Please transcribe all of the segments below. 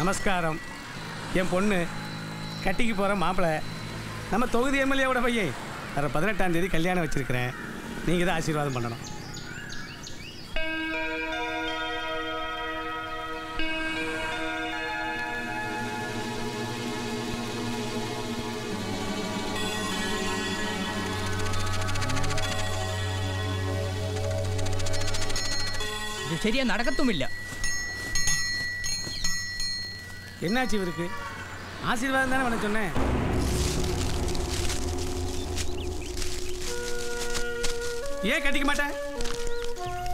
நமஸ்காரம். என் பொண்ணு கட்டிக்கு போகிற மாப்பிள்ளை நம்ம தொகுதி எம்எல்ஏவோட பையன். வர 18ஆம் தேதி கல்யாணம் வச்சுருக்கிறேன். நீங்கள் தான் ஆசீர்வாதம் பண்ணணும். இது சரியா நடக்கத்தும் இல்லை. என்னாச்சு இவருக்கு? ஆசீர்வாதம் தானே பண்ண சொன்னேன். ஏன் கட்டிக்க மாட்டேன்?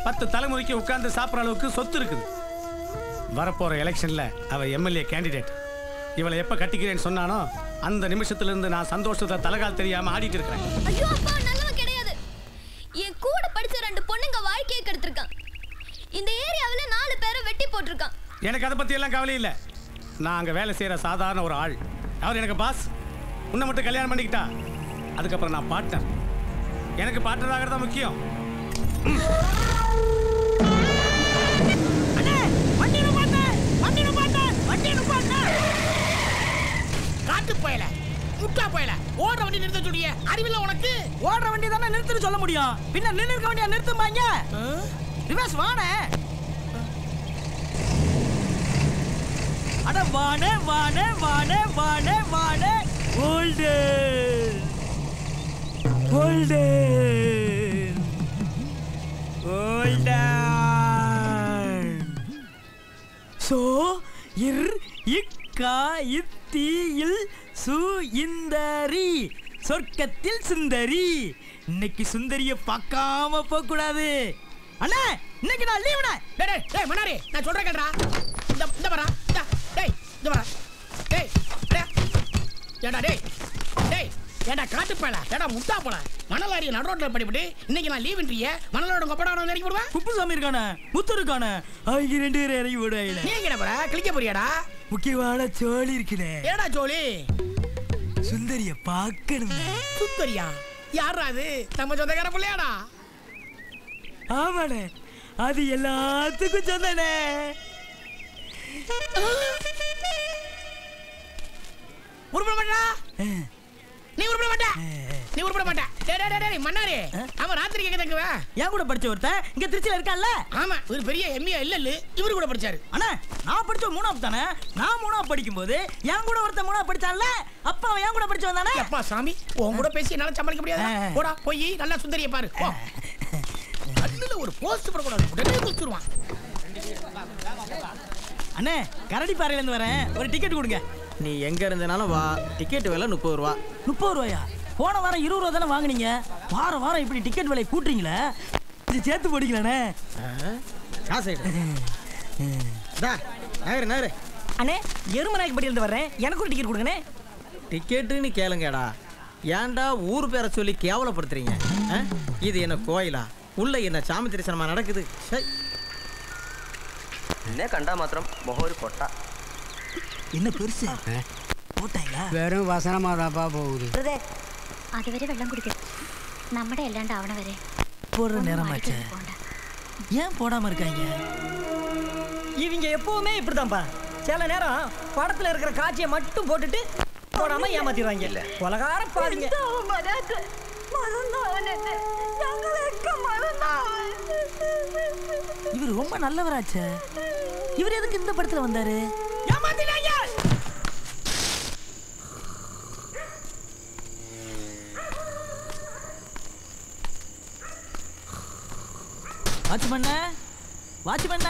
10 தலைமுறைக்கு உட்கார்ந்து சாப்பிட்ற அளவுக்கு சொத்து இருக்குது. வரப்போற எலெக்ஷன்ல அவ எம்எல்ஏ கேண்டிடேட். இவளை எப்ப கட்டிக்கிறேன்னு சொன்னானோ அந்த நிமிஷத்துல இருந்து நான் சந்தோஷத்தை தலைகால் தெரியாம ஆடிட்டு இருக்கிறேன். ஐயோ அப்பா, நல்லவன் கிடையாது. என் கூட படிச்ச 2 பொண்ணுங்க வாழ்க்கையை கெடுத்திருக்கான். இந்த ஏரியாவுல 4 பேரை வெட்டி போட்டிருக்கான். எனக்கு அதை பத்தி எல்லாம் கவலை இல்லை. நான் அங்க வேலை செய்யற சாதாரண ஒரு ஆள். அவர் எனக்கு பாஸ். உன்னை மட்டும் கல்யாணம் பண்ணிக்கிட்டா அதுக்கப்புறம் நான் பார்ட்னர். எனக்கு பார்ட்னர் ஆகிறதா முக்கியம். காட்டு போயல முட்டா போயல ஓடுற வண்டி நிறுத்த சொல்லிய அறிவில்லை உனக்கு? ஓடுற வண்டி தானே நிறுத்துன்னு சொல்ல முடியும். பின்ன நின்று இருக்க வண்டியா நிறுத்துமாங்க. ரிவர்ஸ் வானே. அட வானே வானே வானே வானே வானே. Old old old. சோ இர் இக்கா இத்தி இல் சு இந்தரி. சொர்க்கத்தில் சுந்தரி. இன்னைக்கு சுந்தரிய பார்க்காம போக கூடாது. அண்ணா இன்னைக்கு நான் லீவுடா. டேய் டேய் மனாரி, நான் சொல்றேன் கேட்றா. இந்த வரா. டேய் இந்த வரா. டேய் ஏடா டேய் டேய் ஏடா காட்டு போயல ஏடா முட்டா போல மணலாரிய நடுரோட்ல படிப்படி இன்னைக்கு நான் லீவ்ன்றிய மணலோட கொப்படாட இறக்கி போடுவா. குப்புசாமி இருக்கானே, முத்து இருக்கானே, அவங்க 2 பேரும் இறங்கி போடுவாங்க. நீ எங்கடா போற? கிளிக்க போறியாடா? முக்கியமான சோழி இருக்குனே. ஏடா சோழி? சுந்தரிய பார்க்கணும். சுந்தரியா? யாரா அது? நம்ம சொந்தக்கார பிள்ளையாடா? ஆமாண்ணே, அது எல்லாத்துக்கும் சொந்தனே. உருப்பட மாட்டா? நீ உருப்பட மாட்டா? நீ உருப்பட மாட்டா? டேய் மன்னாரே, அவன் ராத்திரி எங்க தங்குவா? என் கூட படிச்ச ஒருத்தன் இங்க திருச்சியில இருக்கான்ல. ஆமா, ஒரு பெரிய எம்ஏ இல்ல இவரு கூட படிச்சாரு. அண்ணா நான் படிச்ச 3ஆவது தானே. நான் 3ஆவது படிக்கும்போது என் கூட ஒருத்தன் 3ஆவது படிச்சான்ல. அப்ப அவன் என் கூட படிச்சவன் தானே. அப்பா சாமி, உன் கூட பேசி என்னால சமாளிக்க முடியாது. போடா போய் நல்லா சுந்தரிய பாரு. போ. கண்ணுல ஒரு போஸ்ட் போட கூடாது, உடனே குளிச்சுடுவான். அண்ணே கரடி பாறையில இருந்து வரேன், ஒரு டிக்கெட் கொடுங்க. நீ எங்க இருந்தனாலும் வா. டிக்கெட் விலை 30 ரூபா. 30 ரூபாயா? போன வாரம் 20 ரூபா தானே வாங்குனீங்க. வாரம் இப்படி டிக்கெட் விலை கூட்டுறீங்களே, இது சேர்த்து போடிக்கலானே. காசு நகரு. அண்ணே எருமநாயக்கப்பட்டியில இருந்து வர்றேன், எனக்கு ஒரு டிக்கெட் கொடுங்கண்ணே. டிக்கெட்டுன்னு கேளுங்கடா. ஏன்டா ஊர் பேரை சொல்லி கேவலப்படுத்துறீங்க? இது என்ன கோயிலா? உள்ள என்ன சாமி தரிசனமா நடக்குது? എന്നെ കണ്ടാ മാത്രം മുഖം ഒരു കൊട്ട. என்ன பெருசு போட்டாங்களா? വെറും വസനമാതാപ്പാ പോകുന്നത്. അതുവരെ വെള്ളം കുടിക്കും. നമ്മുടെ അല്ലാണ്ട് ആവണ വരെ போடுற நேரமாச்சு. ஏன் போடாம இருக்காங்க? இவங்க எப்பவுமே இப்படிதான்ப்பா. சில நேரம் படத்துல இருக்கிற காட்சியை மட்டும் போட்டுட்டு போடாம ஏமாத்திடுவாங்க. கொலகார பாருங்க. இவர் ரொம்ப நல்லவராச்சே. இவர் எதுக்கு இந்த படத்துல வந்தாரு? வாட்ச்மேன்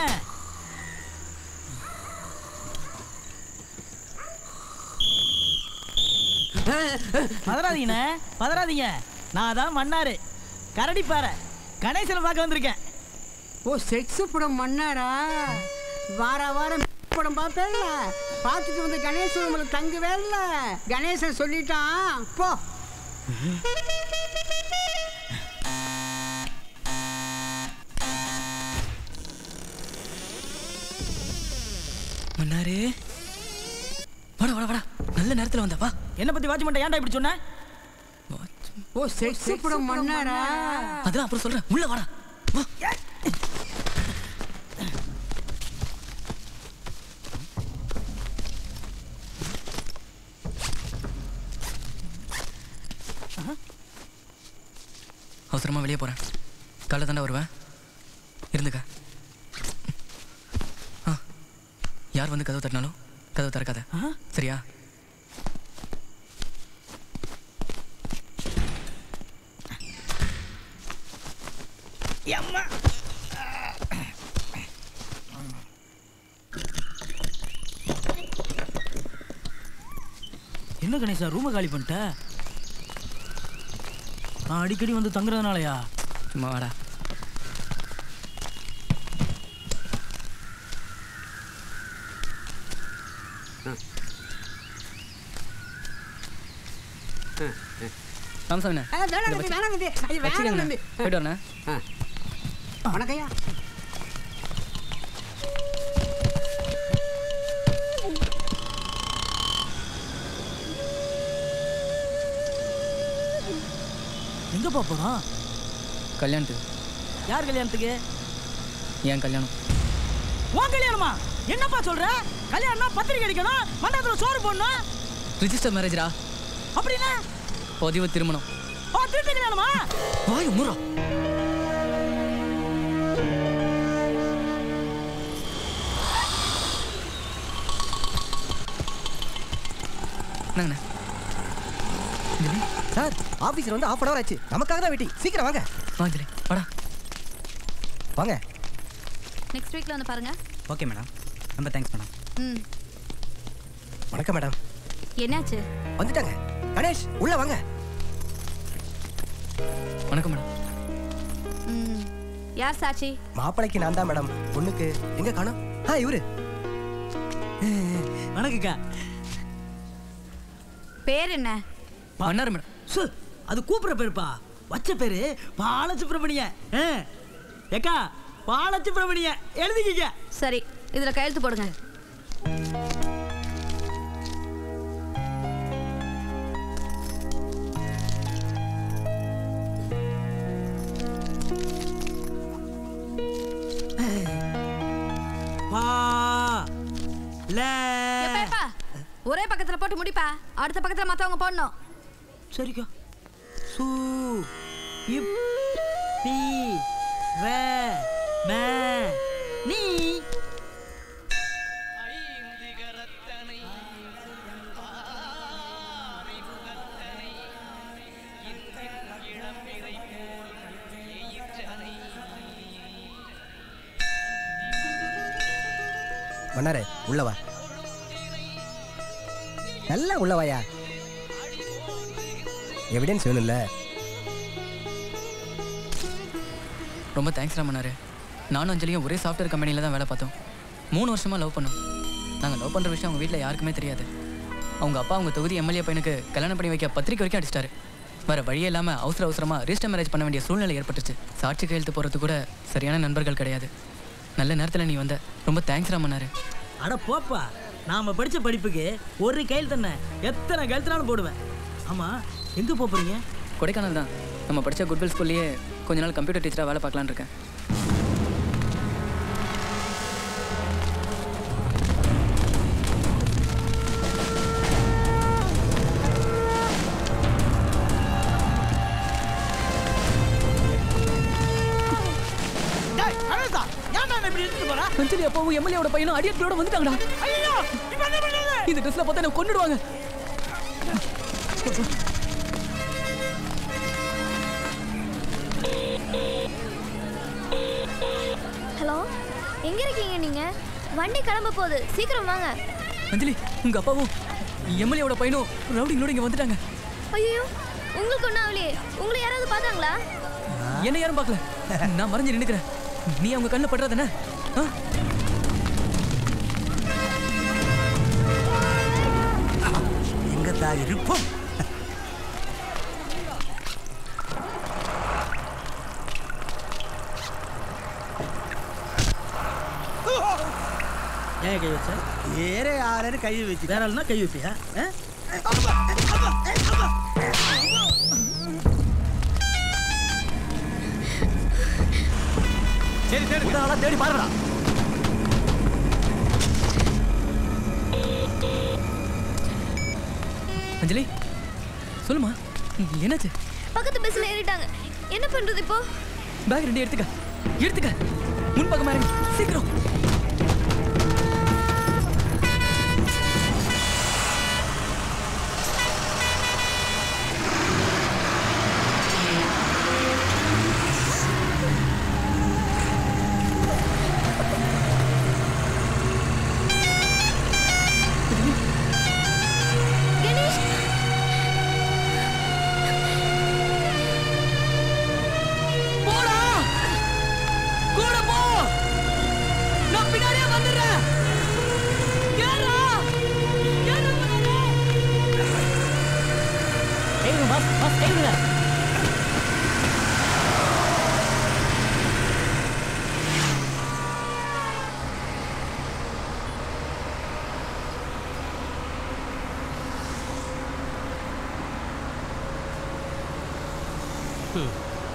பதறாதீங்க. நான் தான் மன்னாரு கரடி பாறை கணேசனை பார்க்க வந்திருக்கேன். ஓ செக்ஸ் படம் மன்னாரா? வாரம் படம் பார்த்தேன்ல, பார்த்துட்டு வந்து கணேசன் உங்களுக்கு தங்குவே இல்லை. கணேசன் சொல்லிட்டான் போ. மன்னாரு வாடா நல்ல நேரத்தில் வந்தா. என்ன பத்தி வாட்ச்மேன் ஏன்டா இப்படி சொன்ன? ஓ செக்ஸ் படம் மன்னாரா? அதெல்லாம் அப்புறம் சொல்றேன், உள்ள வாடா. அவசரமாக வெளியே போகிறேன். காலைல தாண்டா வருவேன், இருந்துக்க. ஆ, யார் வந்து கதவு தட்டினாலும் கதவு திறக்காத, சரியா? என்ன கணேசா ரூமை காலி பண்ணிட்ட? நான் அடிக்கடி வந்து தங்குறதுனாலயா? சும்மா வாடா. ராமசாமி போயிட்டு வரண்ணே. வணக்கம்யா. எங்கப்பா போறோம்? கல்யாணத்துக்கு. யார் கல்யாணத்துக்கு? ஏன் கல்யாணம்? உன் கல்யாணமா? என்னப்பா சொல்ற? கல்யாணம்னா பத்திரிக்கை அடிக்கணும், மண்டபத்துல சோறு போடணும். ரிஜிஸ்டர் மேரேஜ்ரா. அப்படின்னா பதிவு திருமணம். திருட்டு கல்யாணமா? வாய் மூறா. சார், ஆபீஸ்ல வந்து 1/2 hour ஆச்சு. நமக்காக தான் வெயிட்டிங். சீக்கிரம் வாங்க. வாங்கலே வாடா. வாங்க. நெக்ஸ்ட் வீக்ல வந்து பாருங்க. Okay madam. ரொம்ப தேங்க்ஸ் மேடம். வணக்கம் மேடம். என்னாச்சு? வந்துட்டாங்க. கணேஷ் உள்ள வாங்க. வணக்கம் மேடம். யார் சாட்சி? மாப்பிளைக்கு நான் தான் மேடம். பொண்ணுக்கு எங்க காணோம்? இவரு. வணக்கக்கா. பேர் என்ன? அண்ணாரு மேடம். அது கூப்பிடுற பேருப்பா. வச்ச பேரு பாலசுப்ரமணிய. ஏக்கா பாலசுப்ரமணிய எழுதிக்கிங்க. சரி, இதுல கையெழுத்து போடுங்க. ஒரே பக்கத்துல போட்டு முடிப்பா, அடுத்த பக்கத்துல மத்தவங்க போடணும். சரிக்கா. சு இப் பி ர ம நீ. மன்னாரே உள்ளவா. நல்லா உள்ளவாயா. எவிடன்ஸ் வேணும்ல. ரொம்ப தேங்க்ஸ் ராமண்ணாரு. நானும் அஞ்சலியும் ஒரே சாஃப்ட்வேர் கம்பெனியில் தான் வேலை பார்த்தோம். 3 வருஷமாக லவ் பண்ணோம். நாங்கள் லவ் பண்ணுற விஷயம் அவங்க வீட்டில் யாருக்குமே தெரியாது. அவங்க அப்பா அவங்க தொகுதி எம்எல்ஏ பையனுக்கு கல்யாணம் பண்ணி வைக்க பத்திரிக்கை வரைக்கும் அடிச்சிட்டாரு. வேறு வழியே இல்லாமல் அவசரமாக ரிஜிஸ்டர் மேரேஜ் பண்ண வேண்டிய சூழ்நிலை ஏற்பட்டுச்சு. சாட்சி கையெழுத்து போகிறது கூட சரியான நண்பர்கள் கிடையாது. நல்ல நேரத்தில் நீ வந்த. ரொம்ப தேங்க்ஸ் ராமண்ணாரு. அட போப்பா, நாம படிச்ச படிப்புக்கு ஒரு கையில் தானே எத்தனை கையெழுத்துனாலும் போடுவேன். ஆமாம், எங்கே போகிறீங்க? கொடைக்கானல் தான். நம்ம படித்த குட்வில் ஸ்கூல்லையே கொஞ்ச நாள் கம்ப்யூட்டர் டீச்சராக வேலை பார்க்கலான்னு இருக்கேன். அஞ்சலி அப்பாவும் எம்எல்ஏவோட பையனும் அடியத்தோட வந்துட்டாங்கடா. இந்த ட்ரெஸ்ல பார்த்தா என்ன கொன்னுடுவாங்க. ஹலோ, எங்க இருக்கீங்க நீங்க? வண்டி கிளம்ப போகுது, சீக்கிரம் வாங்க. அஞ்சலி, உங்க அப்பாவும் எம்எல்ஏவோட பையனும் ரவுடிங்களோட இங்க வந்துட்டாங்க. ஐயோ, உங்களுக்கு ஒன்றும் ஆகலையே? உங்களை யாராவது பார்த்தாங்களா? என்ன யாரும் பார்க்கல. நான் மறைஞ்சு நின்னுக்கிறேன். நீ அவங்க கண்ணில் படுறதானே? எங்க தான் இருப்போம். ஏன் கை வச்ச? வேற யாரும் கை வச்சு வேற ஆளுனா கை வைப்பியா? சரி சரி, தேடி பாருடா. அஞ்சலி சொல்லுமா, என்னாச்சு? பக்கத்து பஸ்ல ஏறிட்டாங்க. என்ன பண்றது இப்போ? பேக் ரெடி எடுத்துக்க. முன் பக்கமா இறங்கு சீக்கிரம்.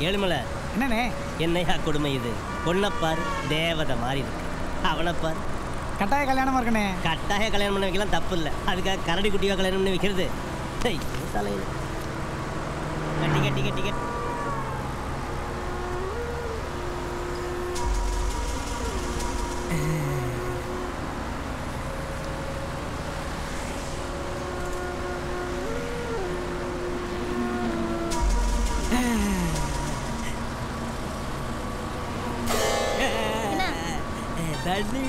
ஏழுமலை என்னண்ணே? என்னையா கொடுமை இது? பொண்ணப்பார் தேவதை மாதிரி இருக்கு, அவனைப்பார் கட்டாய கல்யாணமா இருக்கண்ணே. கட்டாய கல்யாணம் பண்ண வைக்கலாம், தப்பு இல்லை. அதுக்காக கரடி குட்டியோ கல்யாணம் பண்ணி வைக்கிறது தலையில்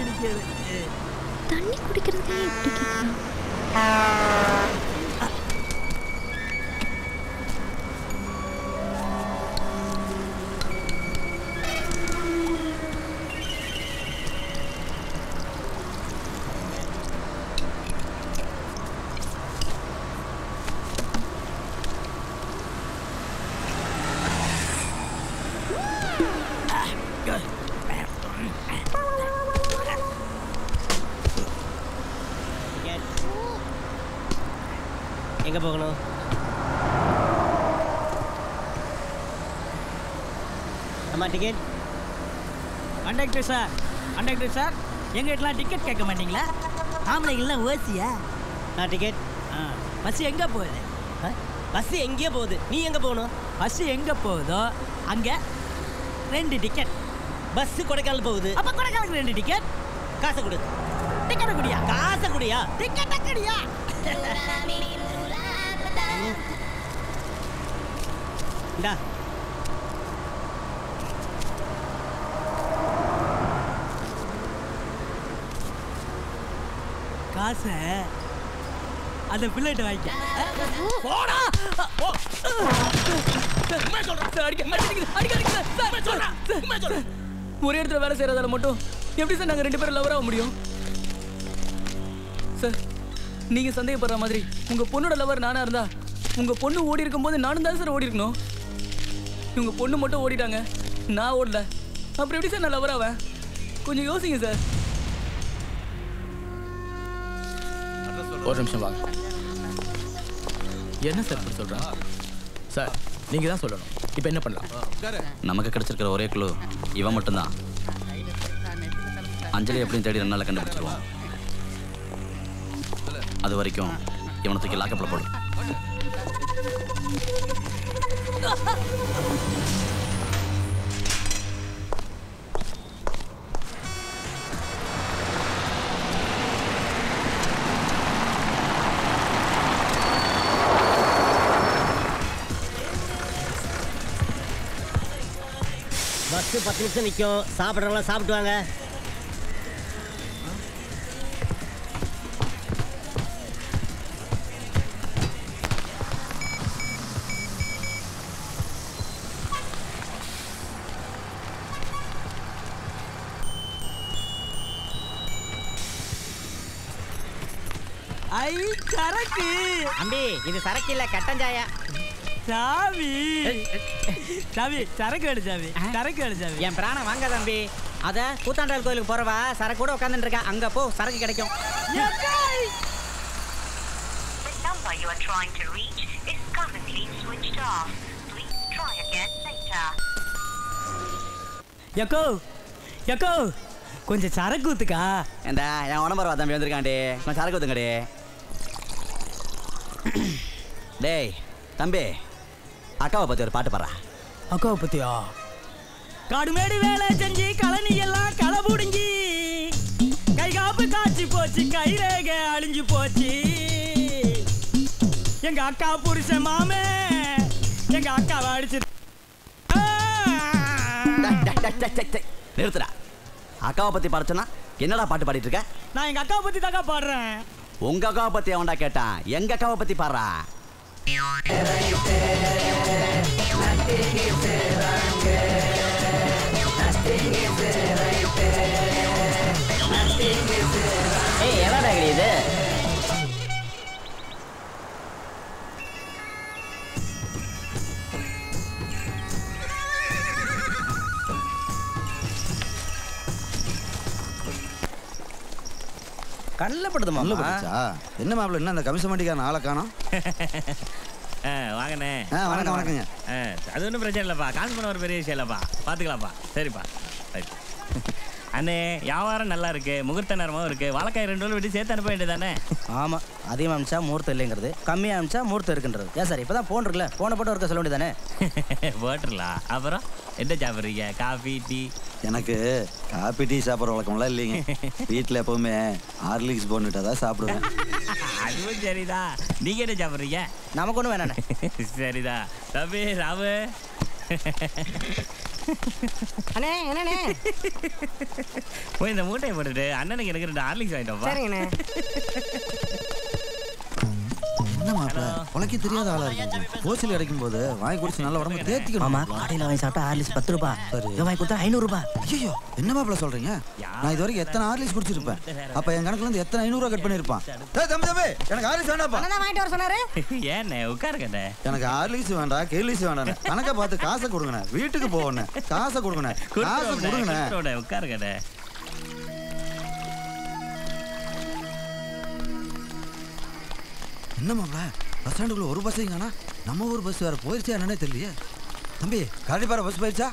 டிக்கெட் தண்ணி குடிக்கிறது எங்கே போகணும்? அம்மா டிக்கெட். கண்டக்டர் சார் எங்கிட்டலாம் டிக்கெட் கேட்க மாட்டீங்களா? ஆம்பளைங்களாம் ஓசியா? டிக்கெட். பஸ் எங்கே போகுது? பஸ் எங்கேயோ போகுது, நீ எங்கே போகணும்? பஸ் எங்கே போகுதோ அங்கே 2 டிக்கெட். பஸ் கொடைக்கானல் போகுது. அப்போ கொடைக்கானலுக்கு 2 டிக்கெட். காசை கொடு. டிக்கெட்டை குடியா? காசை குடியா? டிக்கெட்டை குடியா? இந்தா. காசை அந்த பிள்ளைகிட்ட வாங்கிக்க. போடா. ஒரே இடத்துல வேலை செய்யறதால மட்டும் எப்படி சார் நாங்கள் 2 பேரும் லவர் ஆக முடியும்? சார் நீங்க சந்தேகப்படுற மாதிரி உங்க பொண்ணோட லவர் நானா இருந்தா உங்க பொண்ணு ஓடி இருக்கும்போது நானும் தான் சார் ஓடி இருக்கணும். உங்க பொண்ணு மட்டும் ஓடிட்டாங்க, நான் ஓடல. அப்புறம் எப்படி சார் நான் லவர் ஆவேன்? கொஞ்சம் யோசிங்க சார். ஒரு நிமிஷம் வாங்க. என்ன சார் இப்படி சொல்றாங்க? சார் நீங்க தான் சொல்லணும். இப்போ என்ன பண்ணலாம்? நமக்கு கிடைச்சிருக்கிற ஒரே குழு இவன் மட்டும்தான். அஞ்சலி எப்படியும் தேடி 2 நாளில் கண்டுபிடிச்சிருவோம். அது வரைக்கும் இவனை தூக்கி லாக்கப்பில் போடும். பஸ் 10 நிமிஷம் நிற்கும். சாப்பிட்றவங்களாம் சாப்பிட்டுவாங்க. ஐ சரக்கு. அம்பி இது சரக்கு இல்லை, கட்டஞ்சாயா. சாமி சரக்கு வேணும் சாமி, சரக்கு வேணும் சாமி. என் பிராணம் வாங்க தம்பி. அத கூத்தாண்டாள் கோயிலுக்கு போறவா சரக்கு கூட உட்காந்துட்டு இருக்கா, அங்க போ சரக்கு கிடைக்கும். You are trying to reach is currently switched off. Please try again later. யக்கோ கொஞ்சம் சரக்கு ஊத்துக்கா. ஏண்டா என் உடம்பு தம்பி வந்திருக்காண்டே, கொஞ்சம் சரக்கு ஊத்துங்கடே. டேய் தம்பி, அக்காவை பத்தி ஒரு பாட்டு பாடுறா. அக்காவை பத்தியா? காடுமேடு வேலை செஞ்சு கழனி எல்லாம் களை புடுங்கி கை காப்பு காய்ச்சி போச்சு, கைரேக அழிஞ்சு போச்சு. எங்க அக்கா புருஷன் மாமே எங்க அக்காவை அடிச்சு. நிறுத்துறா. அக்காவை பத்தி பாடுச்சனா என்னடா பாட்டு பாடிட்டு இருக்க? நான் எங்க அக்காவை பத்தி தாக்கா பாடுறேன். உங்க அக்காவை பத்தி அவன்டா கேட்டான், எங்க அக்காவை பத்தி பாடுறா. ஏய் என்னடா இது? கண்ணில் படுதுமா? என்ன மாப்பிள்ள என்ன அந்த கமிஷன் வண்டிக்கான ஆளை காணோம்? வாங்கண்ணே. வணக்கம் வணக்கங்க. அது ஒன்றும் பிரச்சனை இல்லைப்பா, காசு பண்ண ஒரு பெரிய விஷயம் இல்லைப்பா, பார்த்துக்கலாம்ப்பா. சரிப்பா. அண்ணே வியாபாரம் நல்லா இருக்கு, முகூர்த்த நேரமாகவும் இருக்கு. வாழைக்காய் 2 விட்டு சேர்த்து அனுப்ப வேண்டியதானே? ஆமாம், அதிகமாக அனுப்பிச்சா முகூர்த்தம் இல்லைங்கிறது, கம்மியாக அனுப்பிச்சா முகூர்த்தம் இருக்குன்றது. ஏன் சார் இப்போ தான் போன் இருக்குல்ல, போனை போட்டு ஒருக்க சொல்ல வேண்டியதானே? போட்டுடலாம். அப்புறம் என்ன சாப்பிட்றீங்க? Coffee tea? எனக்கு காபி டீ சாப்பிட்ற வழக்கம்லாம் இல்லைங்க. வீட்டில் எப்பவுமே ஹார்லிக்ஸ் போன்னுட்டு தான் சாப்பிடுவேன். அதுவும் சரிதா. நீங்கள் என்ன சாப்பிட்றீங்க? நமக்கு ஒன்றும் வேணாண்ணே. சரிதா. தம்பி ராவு. அண்ணே என்னண்ணே? போய் இந்த மூட்டையை போட்டுட்டு அண்ணனுக்கு எனக்கு 2 ஹார்லிக்ஸ் வாங்கிட்டோம்ப்பா. சரிங்கண்ணே. என்ன மாப்பிள்ள உனக்கு தெரியாத ஆளா இருக்கு. கோச்சில் கிடைக்கும் போது வாங்கி குடிச்சு நல்ல உடம்பு தேத்திக்கணும். ஆமா, கடையில் வாங்கி சாப்பிட்டா ஹார்லிக்ஸ் 10 ரூபாய், இதை வாங்கி கொடுத்தா 500 ரூபாய். ஐயோ என்ன மாப்பிள்ள சொல்றீங்க? நான் இது வரைக்கும் எத்தனை ஹார்லிக்ஸ் குடிச்சிருப்பேன்? அப்ப என் கணக்குல இருந்து எத்தனை 500 ரூபா கட் பண்ணிருப்பான்? தம்பி தம்பி எனக்கு ஹார்லிக்ஸ் வேண்டாப்பா. அண்ணா வாங்கிட்டு வர சொன்னாரு. ஏண்ணே உட்காருங்கண்ணே. எனக்கு ஹார்லிக்ஸ் வேண்டாம், கேர்லிக்ஸ் வேண்டாம். கணக்கை பார்த்து காசை கொடுங்கண்ணே. வீட்டுக்கு போகணே, காசை கொடுங்கண்ணே, காசை கொடுங்கண்ணே. உட்காருங்கண்ணே. என்ன மாப்பிள்ள பஸ் ஸ்டாண்டுக்குள்ள ஒரு பஸ் எங்கன்னா நம்ம ஊர் பஸ் வேற போயிருச்சா என்னன்னே தெரியலையே. தம்பி கரடிப்பாறை பஸ் போயிருச்சா?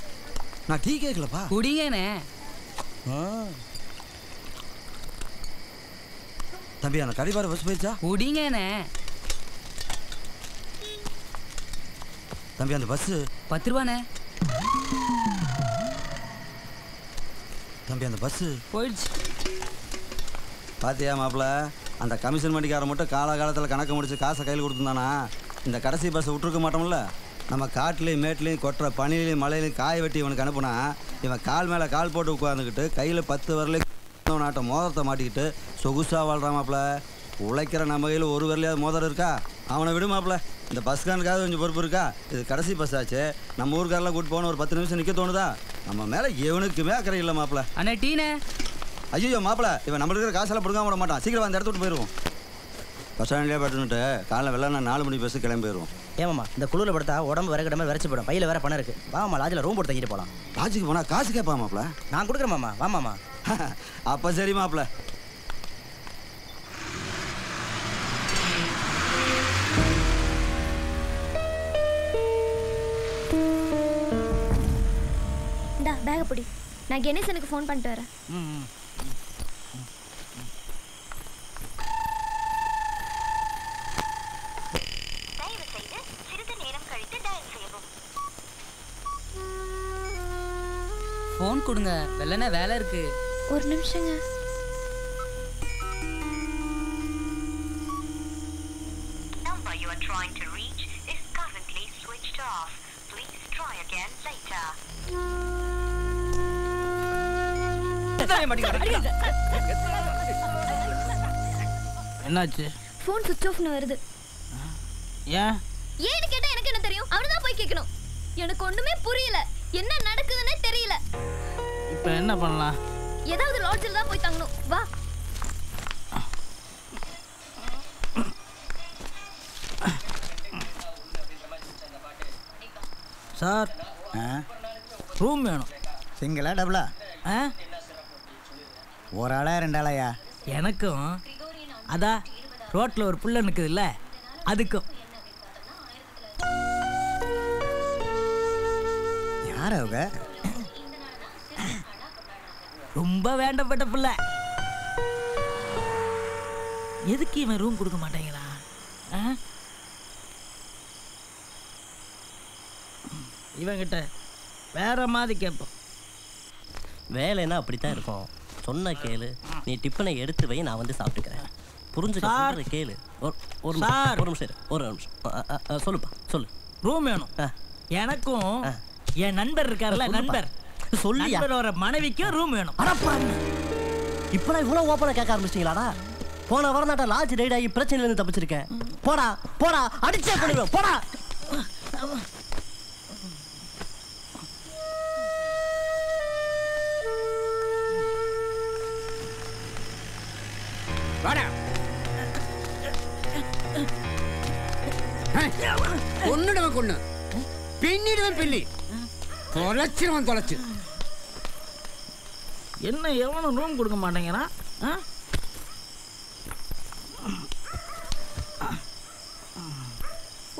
நான் டீ கேட்கலப்பா. குடிங்கண்ணே. தம்பி அந்த கரடிப்பாறை பஸ் போயிருச்சா? குடிங்கண்ணே. தம்பி அந்த பஸ் 10 ரூபாண்ணே. தம்பி அந்த பஸ் போயிடுச்சு. பாத்தியா மாப்பிள்ள, அந்த கமிஷன் வண்டிக்காரன் மட்டும் காலகாலத்தில் கணக்கு முடிச்சு காசை கையில் கொடுத்துருந்தானா இந்த கடைசி பஸ்ஸை விட்டுருக்க மாட்டோம்ல. நம்ம காட்டுலேயும் மேட்லேயும் கொட்டுற பனிலையும் மழையிலையும் காய வெட்டி இவனுக்கு அனுப்புனா இவன் கால் மேலே கால் போட்டு உட்காந்துக்கிட்டு கையில் 10 வரலையும் நாட்டை மோதிரத்தை மாட்டிக்கிட்டு சொகுசாக வாழ்கிறான் மாப்பிள்ள. உழைக்கிற நம்ம கையில் ஒரு வரலையாவது மோதிரம் இருக்கா? அவனை விடு மாப்பிள்ள. இந்த பஸ்கானுக்காக கொஞ்சம் பொறுப்பு இருக்கா? இது கடைசி பஸ் ஆச்சு. நம்ம ஊருக்காரெல்லாம் கூட்டு போன ஒரு 10 நிமிஷம் நிற்க தோணுதா? நம்ம மேலே எவனுக்குமே அக்கறை இல்லை மாப்பிள்ள. அண்ணா டீனே. ஐயோ மாப்பிள்ள, இவன் நம்மளுக்கு இருக்கிற காசெல்லாம் பிடுங்காம விட மாட்டான். சீக்கிரம் அந்த இடத்த விட்டு போயிடுவோம். பஸ் ஸ்டாண்ட்லேயே பட்டுன்னுட்டு காலைல வெள்ளம் 4 மணி பஸ்ஸு கிளம்பி போயிடுவோம். ஏமாம்மா இந்த குளிரில் படுத்தா உடம்பு விறகு மாதிரி விரைச்சி போடும். பையில வேற பணம் இருக்கு. வாமா லாட்ஜில் ரூம் போட்டு தங்கிட்டு போகலாம். லாட்ஜுக்கு போனால் காசு கேட்பா மாப்பிள்ள? நான் கொடுக்குறேன் மாமா. வாமாம்மா. அப்போ சரி மாப்பிள்ள. இந்தா பேக பிடி. நான் கணேசனுக்கு ஃபோன் பண்ணிட்டு வரேன். தயவு செய்து சிறிது நேரம் கழித்து டயல் செய்யவும். ஃபோன் கொடுங்க, வெள்ளனே வேலை இருக்கு. ஒரு நிமிஷங்க. Number you are trying to reach is currently switched off. Please try again later. என்னாச்சு? ஃபோன் சுவிட்ச் ஆஃப்னு வருது. ஏன்? ஏன்னு கேட்டா எனக்கு என்ன தெரியும்? அவனுதான் போய் கேட்கணும். எனக்கு ஒண்ணுமே புரியல. என்ன நடக்குதுன்னே தெரியல. இப்போ என்ன பண்ணலாம்? ஏதாவது லாட்ஜில் தான் போய் தங்கணும். வா. சார் ரூம் வேணும். சிங்கிளா டபுளா? ஒரு ஆளா 2 ஆளாயா? எனக்கும் அதான் ரோட்டில் ஒரு புள்ள நிற்குதுல்ல அதுக்கும். யார் அவங்க? ரொம்ப வேண்டப்பட்ட புள்ள. எதுக்கு இவன் ரூம் கொடுக்க மாட்டேங்கிறான்? இவங்கிட்ட வேற மாதிரி கேட்போம். வேலைன்னா அப்படித்தான் இருக்கும். சொன்ன கேளு, நீ டிஃபனை எடுத்து வை, நான் வந்து சாப்பிட்டுக்கிறேன். புரிஞ்சுக்க கேளு. ஒரு நிமிஷம் ஒரு நிமிஷம் சொல்லுப்பா சொல்லு. ரூம் வேணும் எனக்கும். என் நண்பர் இருக்காருல்ல, நண்பர் சொல்லி நண்பரோட மனைவிக்கும் ரூம் வேணும். இப்பதான் இவ்வளவு ஓப்பனா கேட்க ஆரம்பிச்சிட்டீங்களாடா? போன வாரம் நாட்ட லாட்ஜ் ரைட் ஆகி பிரச்சனையில இருந்து தப்பிச்சிருக்கேன். போடா போடா, அடிச்சே பண்ணிடுவேன் போடா. ஒன்னுடுவன் கொண்டு பின்னிடுவன் பில்லி தொலைச்சிருவன் தொலைச்சு. என்ன எவனும் ரூம் கொடுக்க மாட்டேங்கிறான்.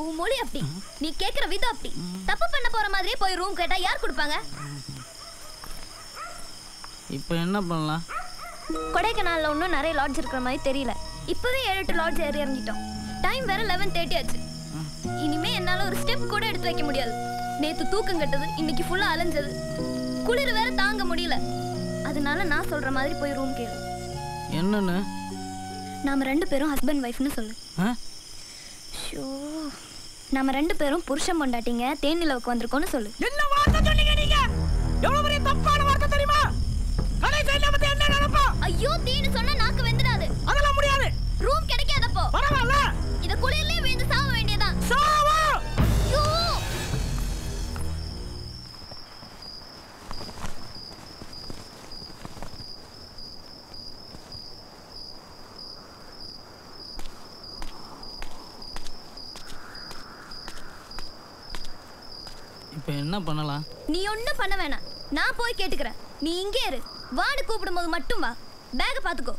உன் மொழி அப்படி, நீ கேக்குற விதம் அப்படி. தப்பு பண்ண போற மாதிரியே போய் ரூம் கேட்டா யார் கொடுப்பாங்க? இப்போ என்ன பண்ணலாம்? கொடைக்கானல்ல ஒன்றும் நிறைய லாட்ஜ் இருக்கிற மாதிரி தெரியல. இப்பவே 7-8 லாட்ஜ் ஏறி இறங்கிட்டோம். டைம் வேற 11:30 ஆச்சு. இனிமே என்னால ஒரு ஸ்டெப் கூட எடுத்து வைக்க முடியாது. நேத்து தூக்கம் கட்டது, இன்னைக்கு ஃபுல்லா அலைஞ்சது, குளிர் வேற தாங்க முடியல. அதனால நான் சொல்ற மாதிரி போய் ரூம் கேளு. என்னன்னு? நாம 2 பேரும் ஹஸ்பண்ட் வைஃப்னு சொல்லு. ஷோ, நாம 2 பேரும் புருஷன் பொண்டாட்டிங்க தேனிலவுக்கு வந்திருக்கோம்னு சொல்லு. என்ன வார்த்தை சொன்னீங்க நீங்க? எவ்வளவு பெரிய தப்பான வார்த்தை தெரியுமா? கடைசி என்ன பத்தி என்ன நினைப்பா? ஐயோ, தேனு சொன்னா நாக்கு வெந்துடாது. அதெல்லாம் முடியாது. ரூம் கிடைக்காதப்போ பரவாயில்ல, இத குளிர்லயே விழுந்து சாவ வேண்டியதான். சாவா? ஐயோ, இப்போ என்ன பண்ணலாம்? நீ ஒண்ணும் பண்ண வேணாம், நான் போய் கேட்டுக்கிறேன். நீ இங்கே இரு. வார்டு கூப்பிடும்போது மட்டும் வா. பேக பாத்துக்கோ.